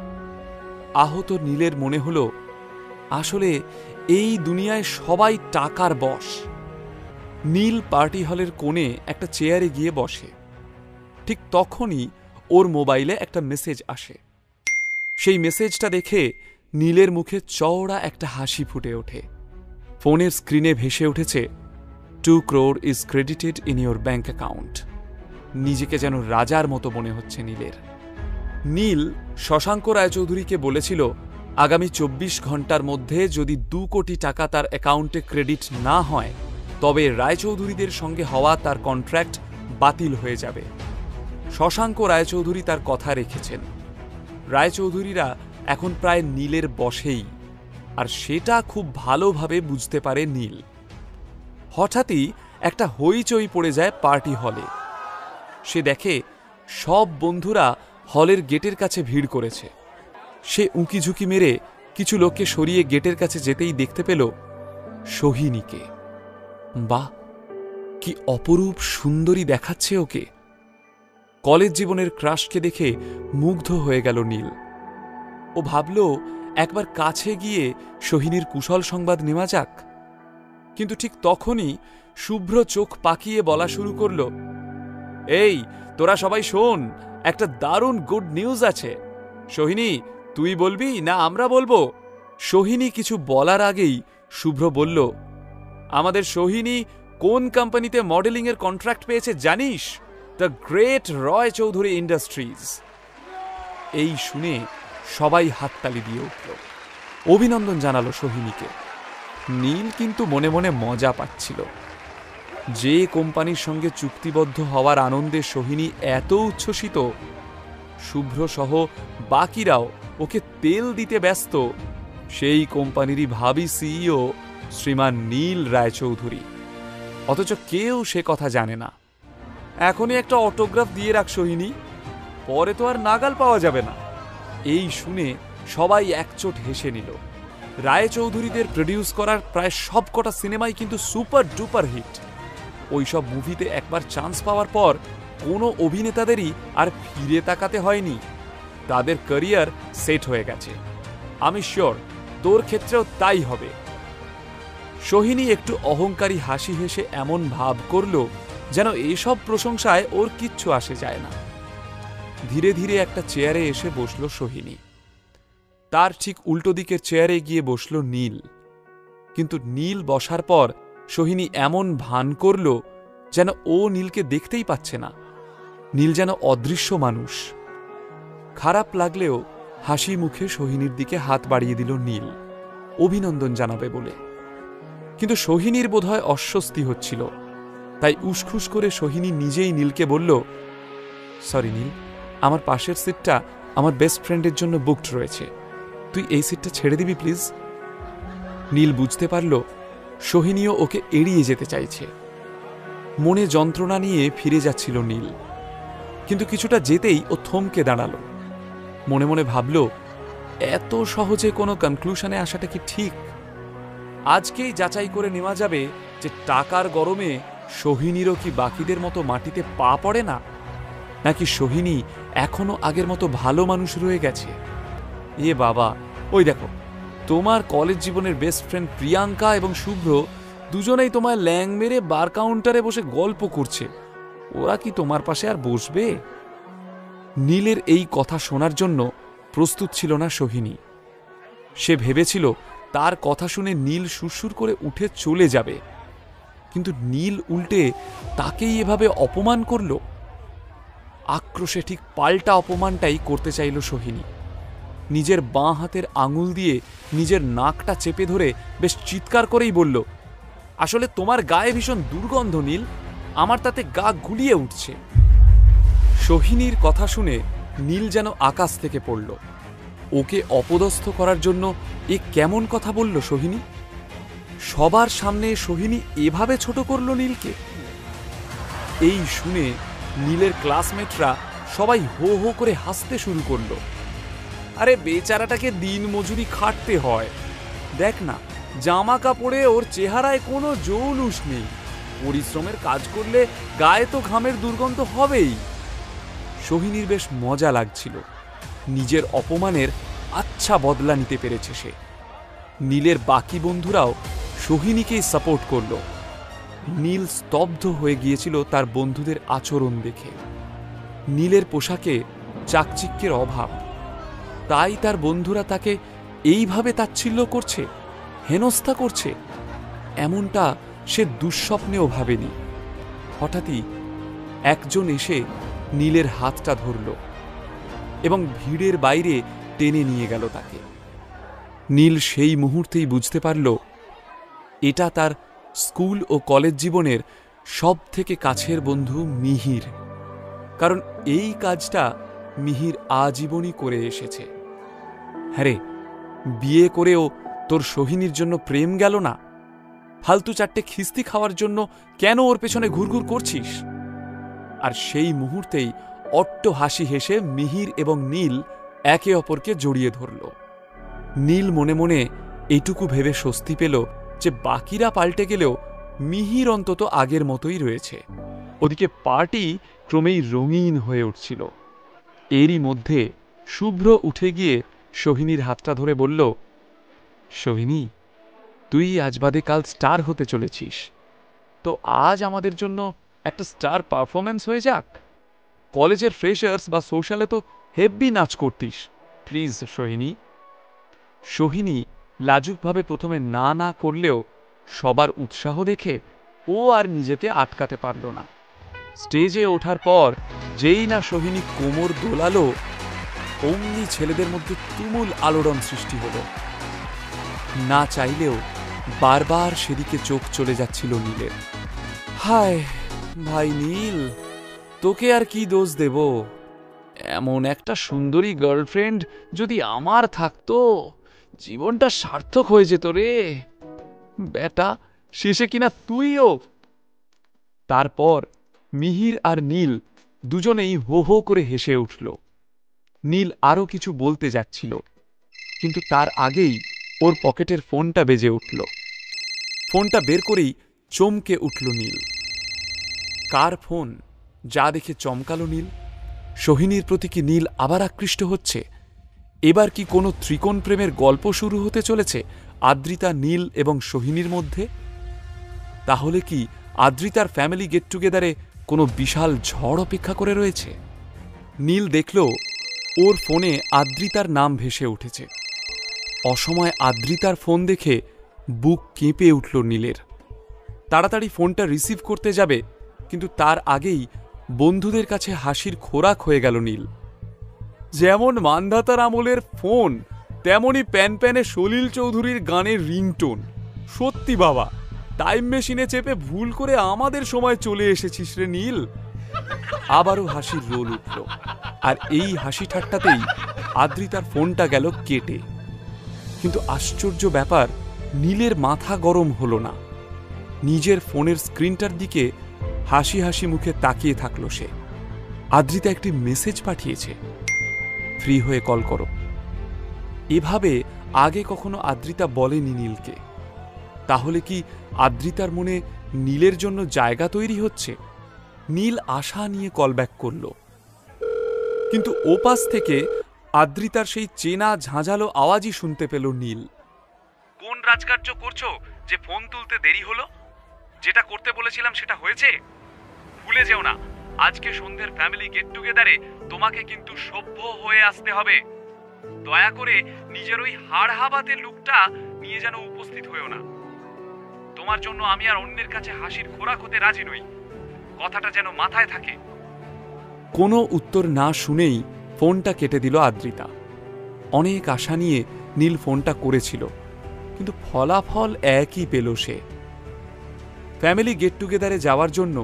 আহত নীলের মনে হল, আসলে এই দুনিয়ায় সবাই টাকার বশ। নীল পার্টি হলের কোণে একটা চেয়ারে গিয়ে বসে। ঠিক তখনই ওর মোবাইলে একটা মেসেজ আসে। সেই মেসেজটা দেখে নীলের মুখে চওড়া একটা হাসি ফুটে ওঠে। ফোনের স্ক্রিনে ভেসে উঠেছে, 2 crore is credited in your bank account। নিজেকে যেন রাজার মতো মনে হচ্ছে নীলের। নীল শশাঙ্ক রায়চৌধুরীকে বলেছিল, আগামী 24 ঘন্টার মধ্যে যদি 2 কোটি টাকা তার অ্যাকাউন্টে ক্রেডিট না হয়, তবে রায়চৌধুরীদের সঙ্গে হওয়া তার কন্ট্রাক্ট বাতিল হয়ে যাবে। শশাঙ্ক রায়চৌধুরী তার কথা রেখেছেন। রায়চৌধুরীরা এখন প্রায় নীলের বশেই, আর সেটা খুব ভালোভাবে বুঝতে পারে নীল। হঠাৎই একটা হইচই পড়ে যায় পার্টি হলে। সে দেখে সব বন্ধুরা হলের গেটের কাছে ভিড় করেছে। সে উঁকি ঝুঁকি মেরে কিছু লোককে সরিয়ে গেটের কাছে যেতেই দেখতে পেল সোহিনীকে। বাহ, কি অপরূপ সুন্দরী দেখাচ্ছে ওকে। কলেজ জীবনের ক্রাশকে দেখে মুগ্ধ হয়ে গেল নীল। ও ভাবল একবার কাছে গিয়ে সোহিনীর কুশল সংবাদ নেওয়া যাক। কিন্তু ঠিক তখনই শুভ্র চোখ পাকিয়ে বলা শুরু করল, এই তোরা সবাই শোন, একটা দারুণ গুড নিউজ আছে। সোহিনী, তুই বলবি না আমরা বলবো? সোহিনী কিছু বলার আগেই শুভ্র বলল, আমাদের সোহিনী কোন কোম্পানিতে মডেলিং এর কন্ট্রাক্ট পেয়েছে জানিস? The great Roy Chowdhury industries. এই শুনে সবাই হাততালি দিয়ে উঠল, অভিনন্দন জানালো সোহিনীকে। নীল কিন্তু মনে মনে মজা পাচ্ছিল। যে কোম্পানির সঙ্গে চুক্তিবদ্ধ হওয়ার আনন্দে সোহিনী এত উচ্ছ্বসিত, শুভ্র সহ বাকিরাও ওকে তেল দিতে ব্যস্ত, সেই কোম্পানিরই ভাবী সিইও শ্রীমান নীল রায়চৌধুরী। অথচ কেউ সে কথা জানে না। এখনই একটা অটোগ্রাফ দিয়ে রাখ সোহিনী, পরে তো আর নাগাল পাওয়া যাবে না। এই শুনে সবাই একচোট হেসে নিল। রায়চৌধুরীদের প্রডিউস করার প্রায় সবকটা সিনেমাই কিন্তু সুপার ডুপার হিট। ওইসব মুভিতে একবার চান্স পাওয়ার পর কোনো অভিনেতাদেরই আর ফিরে তাকাতে হয়নি। তাদের ক্যারিয়ার সেট হয়ে গেছে। আমি শিওর তোর ক্ষেত্রেও তাই হবে। সোহিনী একটু অহংকারী হাসি হেসে এমন ভাব করল যেন এইসব প্রশংসায় ওর কিচ্ছু আসে যায় না। ধীরে ধীরে একটা চেয়ারে এসে বসল সোহিনী। তার ঠিক উল্টো দিকের চেয়ারে গিয়ে বসল নীল। কিন্তু নীল বসার পর সোহিনী এমন ভান করল যেন ও নীলকে দেখতেই পাচ্ছে না। নীল যেন অদৃশ্য মানুষ। খারাপ লাগলেও হাসি মুখে সোহিনীর দিকে হাত বাড়িয়ে দিল নীল, অভিনন্দন জানাবে বলে। কিন্তু সোহিনীর বোধহয় অস্বস্তি হচ্ছিল, তাই উসখুস করে সোহিনী নিজেই নীলকে বলল, সরি নীল, আমার পাশের সিটটা আমার বেস্ট ফ্রেন্ডের জন্য বুকড রয়েছে, তুই এই সিটটা ছেড়ে দিবি প্লিজ। নীল বুঝতে পারল সোহিনীও ওকে এড়িয়ে যেতে চাইছে। মনে যন্ত্রণা নিয়ে ফিরে যাচ্ছিল নীল, কিন্তু কিছুটা যেতেই ও থমকে দাঁড়ালো। মনে মনে ভাবল, এত সহজে কোনো কনক্লুশনে আসাটা কি ঠিক? আজকেই যাচাই করে নেওয়া যাবে যে টাকার গরমে সোহিনীরও কি বাকিদের মতো মাটিতে পা পড়ে না, নাকি সোহিনী এখনো আগের মতো ভালো মানুষ রয়ে গেছে। এ বাবা, ওই দেখো, তোমার কলেজ জীবনের বেস্ট ফ্রেন্ড প্রিয়াঙ্কা এবং শুভ্র দুজনেই তোমার ল্যাং মেরে বার কাউন্টারে বসে গল্প করছে। ওরা কি তোমার পাশে আর বসবে? নীলের এই কথা শোনার জন্য প্রস্তুত ছিল না সোহিনী। সে ভেবেছিল তার কথা শুনে নীল সুরসুর করে উঠে চলে যাবে, কিন্তু নীল উল্টে তাকেই এভাবে অপমান করল। আক্রোশে ঠিক পাল্টা অপমানটাই করতে চাইল সোহিনী। নিজের বাঁ হাতের আঙুল দিয়ে নিজের নাকটা চেপে ধরে বেশ চিৎকার করেই বলল, আসলে তোমার গায়ে ভীষণ দুর্গন্ধ নীল, আমার তাতে গা গুলিয়ে উঠছে। সোহিনীর কথা শুনে নীল যেন আকাশ থেকে পড়ল। ওকে অপদস্থ করার জন্য এ কেমন কথা বলল সোহিনী? সবার সামনে সোহিনী এভাবে ছোট করল নীলকে। এই শুনে নীলের ক্লাসমেটরা সবাই হো হো করে হাসতে শুরু করল। আরে বেচারাটাকে দিন মজুরি খাটতে হয়, দেখ না, জামা কাপড়ে ওর চেহারায় কোনো জৌলুস নেই। পরিশ্রমের কাজ করলে গায়ে তো ঘামের দুর্গন্ধ হবেই। সোহিনীর বেশ মজা লাগছিল। নিজের অপমানের আচ্ছা বদলা নিতে পেরেছে সে। নীলের বাকি বন্ধুরাও সোহিনীকেই সাপোর্ট করল। নীল স্তব্ধ হয়ে গিয়েছিল তার বন্ধুদের আচরণ দেখে। নীলের পোশাকে চাকচিক্যের অভাব, তাই তার বন্ধুরা তাকে এইভাবে তাচ্ছিল্য করছে, হেনস্থা করছে, এমনটা সে দুঃস্বপ্নেও ভাবেনি। হঠাৎই একজন এসে নীলের হাতটা ধরল এবং ভিড়ের বাইরে টেনে নিয়ে গেল তাকে। নীল সেই মুহূর্তেই বুঝতে পারল এটা তার স্কুল ও কলেজ জীবনের সব থেকে কাছের বন্ধু মিহির। কারণ এই কাজটা মিহির আজীবনই করে এসেছে। হ্যাঁ রে, বিয়ে করেও তোর সোহিনীর জন্য প্রেম গেল না? ফালতু চারটে খিস্তি খাওয়ার জন্য কেন ওর পেছনে ঘুরঘুর করছিস? আর সেই মুহূর্তেই অট্ট হাসি হেসে মিহির এবং নীল একে অপরকে জড়িয়ে ধরল। নীল মনে মনে এইটুকু ভেবে স্বস্তি পেল যে বাকিরা পাল্টে গেলেও মিহির অন্তত আগের মতোই রয়েছে। ওদিকে পার্টি ক্রমেই রঙিন হয়ে উঠছিল। এরই মধ্যে শুভ্র উঠে গিয়ে সোহিনীর হাতটা ধরে বলল, সোহিনী, তুই আজ বাদে কাল স্টার হতে চলেছিস, তো আজ আমাদের জন্য একটা স্টার পারফরমেন্স হয়ে যাক। কলেজের ফ্রেশার্স বা সোশ্যালে তো হেব্বি নাচ করতিস, প্লিজ সোহিনী। সোহিনী লাজুকভাবে প্রথমে না না করলেও সবার উৎসাহ দেখে ও আর নিজেকে আটকাতে পারল না। স্টেজে ওঠার পর যেই না সোহিনী কোমর দোলালো, অমনি ছেলেদের মধ্যে তুমুল আলোড়ন সৃষ্টি হলো। না চাইলেও বারবার সেদিকে চোখ চলে যাচ্ছিল নীলের। হায় ভাই নীল, তোকে আর কি দোষ দেব? এমন একটা সুন্দরী গার্লফ্রেন্ড যদি আমার থাকতো, জীবনটা সার্থক হয়ে যেত রে বেটা। শেষে কিনা তুইও। তারপর মিহির আর নীল দুজনেই হো হো করে হেসে উঠল। নীল আরো কিছু বলতে যাচ্ছিল, কিন্তু তার আগেই ওর পকেটের ফোনটা বেজে উঠল। ফোনটা বের করেই চমকে উঠল নীল। কার ফোন? যা দেখে চমকালো নীল। সোহিনীর প্রতি কি নীল আবার আকৃষ্ট হচ্ছে? এবার কি কোনো ত্রিকোণ প্রেমের গল্প শুরু হতে চলেছে আদ্রিতা, নীল এবং সোহিনীর মধ্যে? তাহলে কি আদ্রিতার ফ্যামিলি গেট টুগেদারে কোনো বিশাল ঝড় অপেক্ষা করে রয়েছে? নীল দেখল ওর ফোনে আদ্রিতার নাম ভেসে উঠেছে। অসময় আদ্রিতার ফোন দেখে বুক কেঁপে উঠল নীলের। তাড়াতাড়ি ফোনটা রিসিভ করতে যাবে, কিন্তু তার আগেই বন্ধুদের কাছে হাসির খোরাক হয়ে গেল নীল। যেমন মান্ধাতার আমলের ফোন, তেমনই প্যান প্যানে সলিল চৌধুরীর গানের রিংটোন। সত্যি বাবা, টাইম মেশিনে চেপে ভুল করে আমাদের সময় চলে এসেছিস রে নীল। আবারও হাসির রোল উঠল, আর এই হাসি ঠাট্টাতেই আদ্রিতার ফোনটা গেল কেটে। কিন্তু আশ্চর্য ব্যাপার, নীলের মাথা গরম হলো না। নিজের ফোনের স্ক্রিনটার দিকে হাসি হাসি মুখে তাকিয়ে থাকল সে। আদ্রিতা একটি মেসেজ পাঠিয়েছে, ফ্রি হয়ে কল করো। এভাবে আগে কখনো আদ্রিতা বলেনি নীলকে। তাহলে কি আদ্রিতার মনে নীলের জন্য জায়গা তৈরি হচ্ছে? নীল আশা নিয়ে কল ব্যাক করল, কিন্তু ওপাশ থেকে আদ্রিতার সেই চেনা ঝাঁঝালো আওয়াজই শুনতে পেল নীল। কোন রাজকার্য করছো যে ফোন তুলতে দেরি হলো? যেটা করতে বলেছিলাম সেটা হয়েছে? ভুলে যেও না, আজকে সন্ধ্যের ফ্যামিলি গেট টুগেদারে তোমাকে কিন্তু সভ্য হয়ে আসতে হবে। দয়া করে নিজের ওই হাড় হাবাতে লুকটা নিয়ে যেন উপস্থিত হয়েও না। তোমার জন্য আমি আর অন্যের কাছে হাসির খোরাক হতে রাজি নই, কথাটা যেন মাথায় থাকে। কোনো উত্তর না শুনেই ফোনটা কেটে দিল আদ্রিতা। অনেক আশা নিয়ে নীল ফোনটা করেছিল, কিন্তু ফলাফল একই পেল সে। ফ্যামিলি গেট টুগেদারে যাওয়ার জন্য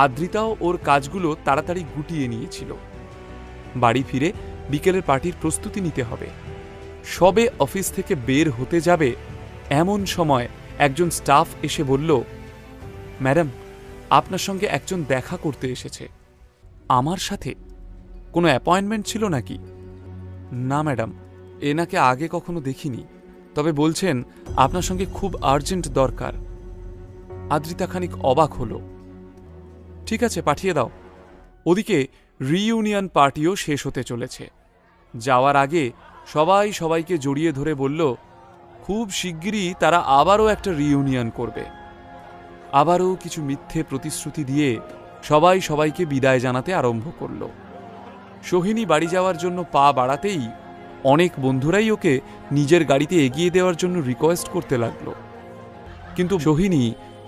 আদ্রিতাও ওর কাজগুলো তাড়াতাড়ি গুটিয়ে নিয়েছিল। বাড়ি ফিরে বিকেলের পার্টির প্রস্তুতি নিতে হবে। সবে অফিস থেকে বের হতে যাবে এমন সময় একজন স্টাফ এসে বলল, ম্যাডাম, আপনার সঙ্গে একজন দেখা করতে এসেছে। আমার সাথে? কোনো অ্যাপয়েন্টমেন্ট ছিল নাকি? না ম্যাডাম, এনাকে আগে কখনো দেখিনি, তবে বলছেন আপনার সঙ্গে খুব আর্জেন্ট দরকার। আদ্রিতা খানিক অবাক হলো। ঠিক আছে, পাঠিয়ে দাও। ওদিকে রিইউনিয়ন পার্টিও শেষ হতে চলেছে। যাওয়ার আগে সবাই সবাইকে জড়িয়ে ধরে বলল, খুব শিগগিরই তারা আবারও একটা রিইউনিয়ন করবে। আবারও কিছু মিথ্যে প্রতিশ্রুতি দিয়ে সবাই সবাইকে বিদায় জানাতে আরম্ভ করল। সোহিনী বাড়ি যাওয়ার জন্য পা বাড়াতেই অনেক বন্ধুরাই ওকে নিজের গাড়িতে এগিয়ে দেওয়ার জন্য রিকোয়েস্ট করতে লাগলো, কিন্তু সোহিনী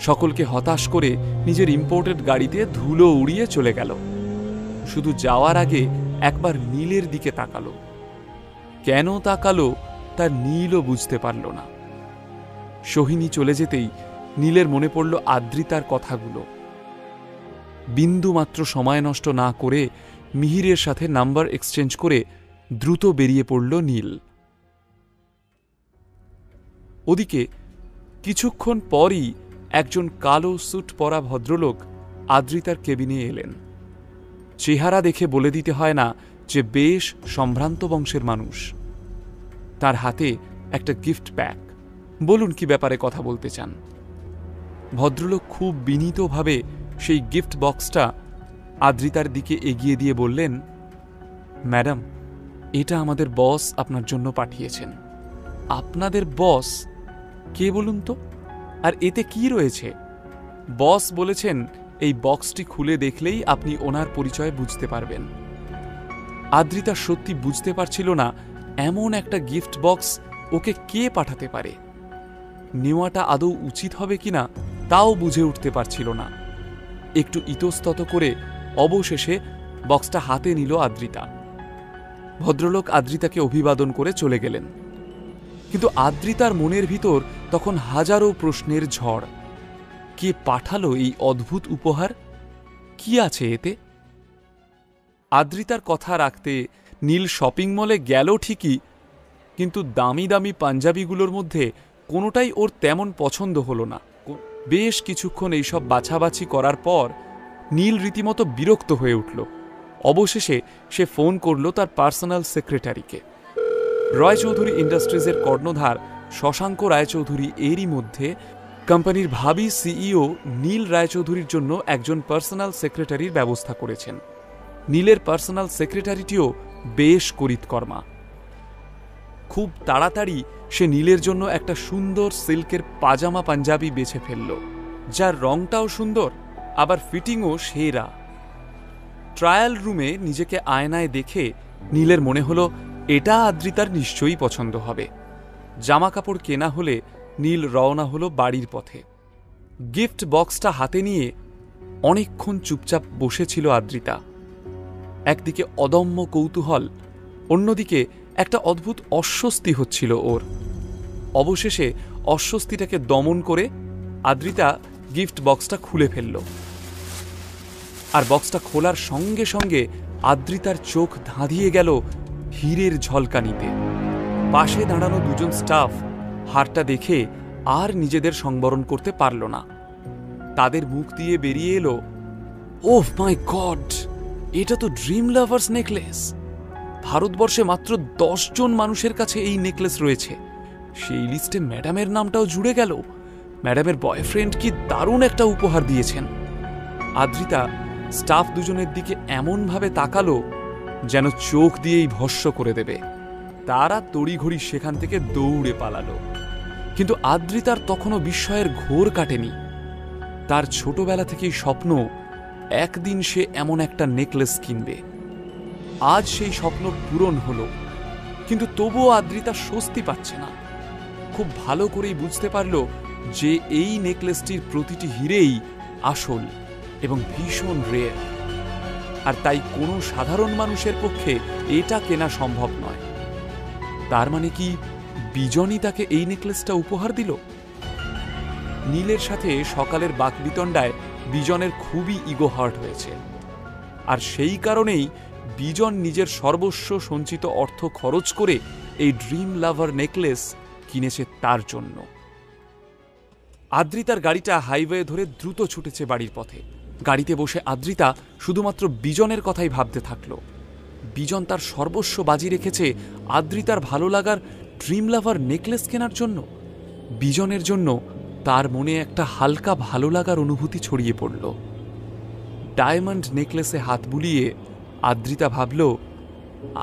সকলকে হতাশ করে নিজের ইম্পোর্টেড গাড়িতে ধুলো উড়িয়ে চলে গেল। শুধু যাওয়ার আগে একবার নীলের দিকে তাকালো। কেন তাকালো তা নীলও বুঝতে পারল না। সোহিনী চলে যেতেই নীলের মনে পড়ল আদ্রিতার কথাগুলো। বিন্দু মাত্র সময় নষ্ট না করে মিহিরের সাথে নাম্বার এক্সচেঞ্জ করে দ্রুত বেরিয়ে পড়ল নীল। ওদিকে কিছুক্ষণ পরই একজন কালো স্যুট পরা ভদ্রলোক আদ্রিতার কেবিনে এলেন। চেহারা দেখে বলে দিতে হয় না যে বেশ সম্ভ্রান্ত বংশের মানুষ। তার হাতে একটা গিফট প্যাক। বলুন কি ব্যাপারে কথা বলতে চান? ভদ্রলোক খুব বিনীতভাবে সেই গিফট বক্সটা আদ্রিতার দিকে এগিয়ে দিয়ে বললেন, ম্যাডাম, এটা আমাদের বস আপনার জন্য পাঠিয়েছেন। আপনাদের বস? কে বলুন তো? আর এতে কি রয়েছে? বস বলেছেন এই বক্সটি খুলে দেখলেই আপনি ওনার পরিচয় বুঝতে পারবেন। আদ্রিতা সত্যি বুঝতে পারছিল না এমন একটা গিফট বক্স ওকে কে পাঠাতে পারে। নেওয়াটা আদৌ উচিত হবে কিনা তাও বুঝে উঠতে পারছিল না। একটু ইতস্তত করে অবশেষে বক্সটা হাতে নিল আদ্রিতা। ভদ্রলোক আদ্রিতাকে অভিবাদন করে চলে গেলেন, কিন্তু আদ্রিতার মনের ভিতর তখন হাজারো প্রশ্নের ঝড়। কে পাঠালো এই অদ্ভুত উপহার? কি আছে এতে? আদ্রিতার কথা রাখতে নীল শপিং মলে গেল ঠিকই, কিন্তু দামি দামি পাঞ্জাবিগুলোর মধ্যে কোনোটাই ওর তেমন পছন্দ হলো না। বেশ কিছুক্ষণ এইসব বাছাবাছি করার পর নীল রীতিমতো বিরক্ত হয়ে উঠল। অবশেষে সে ফোন করল তার পার্সোনাল সেক্রেটারিকে। রায়চৌধুরী ইন্ডাস্ট্রিজের কর্ণধার শশাঙ্ক রায়চৌধুরী এরই মধ্যে কোম্পানির ভাবি সিইও নীল রায়চৌধুরীর জন্য একজন পার্সোনাল সেক্রেটারির ব্যবস্থা করেছেন। নীলের পার্সোনাল সেক্রেটারিটিও বেশ করিতকর্মা। খুব তাড়াতাড়ি সে নীলের জন্য একটা সুন্দর সিল্কের পাজামা পাঞ্জাবি বেছে ফেলল, যার রংটাও সুন্দর, আবার ফিটিংও সেরা। ট্রায়াল রুমে নিজেকে আয়নায় দেখে নীলের মনে হলো এটা আদ্রিতার নিশ্চয়ই পছন্দ হবে। জামা কাপড় কেনা হলে নীল রওনা হলো বাড়ির পথে। গিফট বক্সটা হাতে নিয়ে অনেকক্ষণ চুপচাপ বসেছিল আদ্রিতা। একদিকে অদম্য কৌতূহল, অন্যদিকে একটা অদ্ভুত অস্বস্তি হচ্ছিল ওর। অবশেষে অস্বস্তিটাকে দমন করে আদ্রিতা গিফট বক্সটা খুলে ফেলল। আর বক্সটা খোলার সঙ্গে সঙ্গে আদ্রিতার চোখ ধাঁধিয়ে গেল হীরের ঝলকানিতে। পাশে দাঁড়ানো দুজন স্টাফ হারটা দেখে আর নিজেদের সংবরণ করতে পারল না। তাদের মুখ দিয়ে বেরিয়ে এলো, ওহ মাই গড, এটা তো ড্রিম লাভার্স নেকলেস। ভারতবর্ষে মাত্র 10 জন মানুষের কাছে এই নেকলেস রয়েছে। সেই লিস্টে ম্যাডামের নামটাও জুড়ে গেল। ম্যাডামের বয়ফ্রেন্ড কি দারুণ একটা উপহার দিয়েছেন। আদ্রিতা স্টাফ দুজনের দিকে এমনভাবে তাকালো যেন চোখ দিয়েই ভস্ম করে দেবে। তারা তড়িঘড়ি সেখান থেকে দৌড়ে পালালো। কিন্তু আদ্রিতার তখনও বিস্ময়ের ঘোর কাটেনি। তার ছোটবেলা থেকেই স্বপ্ন একদিন সে এমন একটা নেকলেস কিনবে। আজ সেই স্বপ্ন পূরণ হলো, কিন্তু তবুও আদ্রিতা স্বস্তি পাচ্ছে না। খুব ভালো করেই বুঝতে পারল যে এই নেকলেসটির প্রতিটি হীরেই আসল এবং ভীষণ রেয়ার, আর তাই কোনো সাধারণ মানুষের পক্ষে এটা কেনা সম্ভব নয়। তার মানে কি বিজনই তাকে এই নেকলেসটা উপহার দিল? নীলের সাথে সকালের বাকবিতণ্ডায় বিজনের খুবই ইগো হার্ট হয়েছে, আর সেই কারণেই বিজন নিজের সর্বস্ব সঞ্চিত অর্থ খরচ করে এই ড্রিম লাভার নেকলেস কিনেছে তার জন্য। আদ্রিতার গাড়িটা হাইওয়ে ধরে দ্রুত ছুটেছে বাড়ির পথে। গাড়িতে বসে আদ্রিতা শুধুমাত্র বিজনের কথাই ভাবতে থাকল। বিজন তার সর্বস্ব বাজি রেখেছে আদ্রিতার ভালো লাগার ড্রিম লাভার নেকলেস কেনার জন্য। বিজনের জন্য তার মনে একটা হালকা ভালো লাগার অনুভূতি ছড়িয়ে পড়ল। ডায়মন্ড নেকলেসে হাত বুলিয়ে আদ্রিতা ভাবল,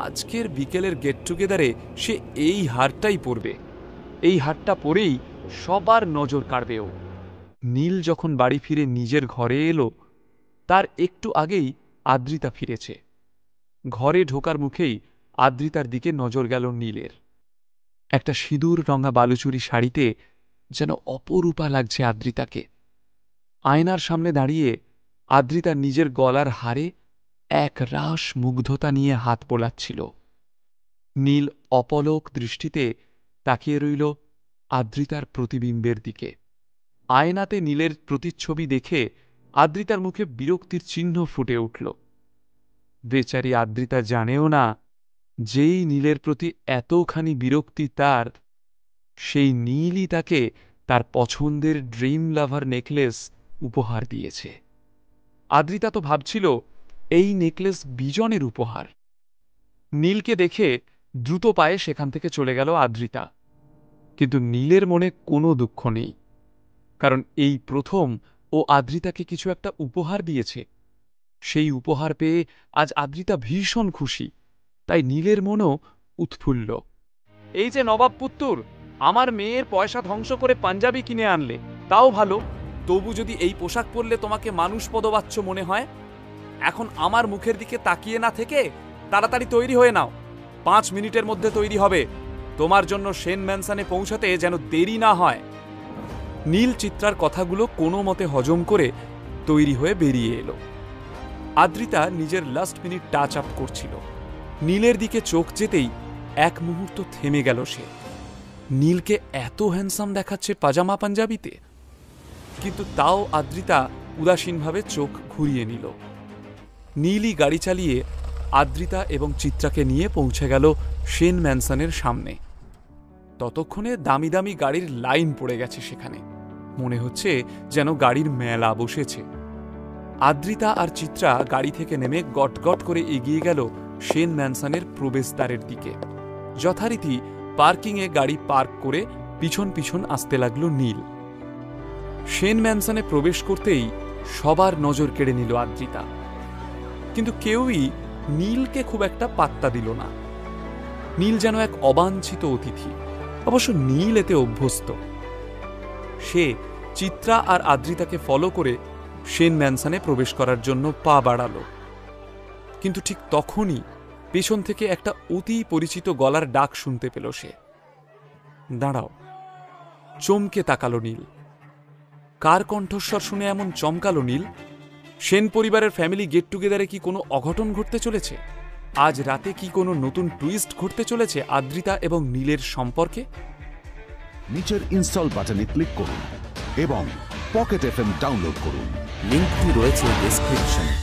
আজকের বিকেলের গেট টুগেদারে সে এই হারটাই পরবে। এই হারটা পরেই সবার নজর কাড়বেও। নীল যখন বাড়ি ফিরে নিজের ঘরে এলো, তার একটু আগেই আদ্রিতা ফিরেছে। ঘরে ঢোকার মুখেই আদ্রিতার দিকে নজর গেল নীলের। একটা সিঁদুর রঙা বালুচুরি শাড়িতে যেন অপরূপা লাগছে আদ্রিতাকে। আয়নার সামনে দাঁড়িয়ে আদ্রিতা নিজের গলার হারে এক রাস মুগ্ধতা নিয়ে হাত বোলাচ্ছিল। নীল অপলক দৃষ্টিতে তাকিয়ে রইল আদ্রিতার প্রতিবিম্বের দিকে। আয়নাতে নীলের প্রতিচ্ছবি দেখে আদ্রিতার মুখে বিরক্তির চিহ্ন ফুটে উঠল। বেচারি আদ্রিতা জানেও না, যেই নীলের প্রতি এতখানি বিরক্তি তার, সেই নীলই তাকে তার পছন্দের ড্রিম লাভার নেকলেস উপহার দিয়েছে। আদ্রিতা তো ভাবছিল এই নেকলেস বিজনের উপহার। নীলকে দেখে দ্রুত পায়ে সেখান থেকে চলে গেল আদ্রিতা। কিন্তু নীলের মনে কোনো দুঃখ নেই, কারণ এই প্রথম ও আদ্রিতাকে কিছু একটা উপহার দিয়েছে। সেই উপহার পেয়ে আজ আদ্রিতা ভীষণ খুশি, তাই নীলের মনও উৎফুল্ল। এই যে নবাব পুত্তুর, আমার মেয়ের পয়সা ধ্বংস করে পাঞ্জাবি কিনে আনলে, তাও ভালো। তবু যদি এই পোশাক পরলে তোমাকে মানুষ পদবাচ্য মনে হয়, এখন আমার মুখের দিকে তাকিয়ে না থেকে তাড়াতাড়ি তৈরি হয়ে নাও। 5 মিনিটের মধ্যে তৈরি হবে। তোমার জন্য সেন ম্যানসনে পৌঁছাতে যেন দেরি না হয়। নীল চিত্রার কথাগুলো কোনো মতে হজম করে তৈরি হয়ে বেরিয়ে এলো। আদ্রিতা নিজের লাস্ট মিনিট টাচ আপ করছিল। নীলের দিকে চোখ যেতেই এক মুহূর্ত থেমে গেল সে। নীলকে এত হ্যান্ডসাম দেখাচ্ছে পাজামা পাঞ্জাবিতে। কিন্তু তাও আদ্রিতা উদাসীনভাবে চোখ ঘুরিয়ে নিল। নীলই গাড়ি চালিয়ে আদ্রিতা এবং চিত্রাকে নিয়ে পৌঁছে গেল সেন ম্যানসনের সামনে। ততক্ষণে দামি দামি গাড়ির লাইন পড়ে গেছে সেখানে, মনে হচ্ছে যেন গাড়ির মেলা বসেছে। আদ্রিতা আর চিত্রা গাড়ি থেকে নেমে গটগট করে এগিয়ে গেল সেন ম্যানসনের প্রবেশদ্বারের দিকে। যথারীতি পার্কিংয়ে গাড়ি পার্ক করে পিছন পিছন আসতে লাগলো নীল। সেন ম্যানসনে প্রবেশ করতেই সবার নজর কেড়ে নিল আদ্রিতা, কিন্তু কেউই নীলকে খুব একটা পাত্তা দিল না। নীল যেন এক অবাঞ্ছিত অতিথি, অবশ্য নীল এতে অভ্যস্ত। সে চিত্রা আর আদ্রিতাকে ফলো করে সেন ম্যানসনে প্রবেশ করার জন্য পা বাড়ালো, কিন্তু ঠিক তখনই পেছন থেকে একটা অতি পরিচিত গলার ডাক শুনতে পেল সে। দাঁড়াও, চমকে তাকালো নীল। কার কণ্ঠস্বর শুনে এমন চমকালো নীল? সেন পরিবারের ফ্যামিলি গেট টুগেদারে কি কোনো অঘটন ঘটতে চলেছে? আজ রাতে কি কোনো নতুন টুইস্ট ঘটতে চলেছে আদ্রিতা এবং নীলের সম্পর্কে? নিচের ইনস্টল বাটনে ক্লিক করুন এবং পকেট এফএম ডাউনলোড করুন। লিঙ্কটি রয়েছে ডেসক্রিপশনে।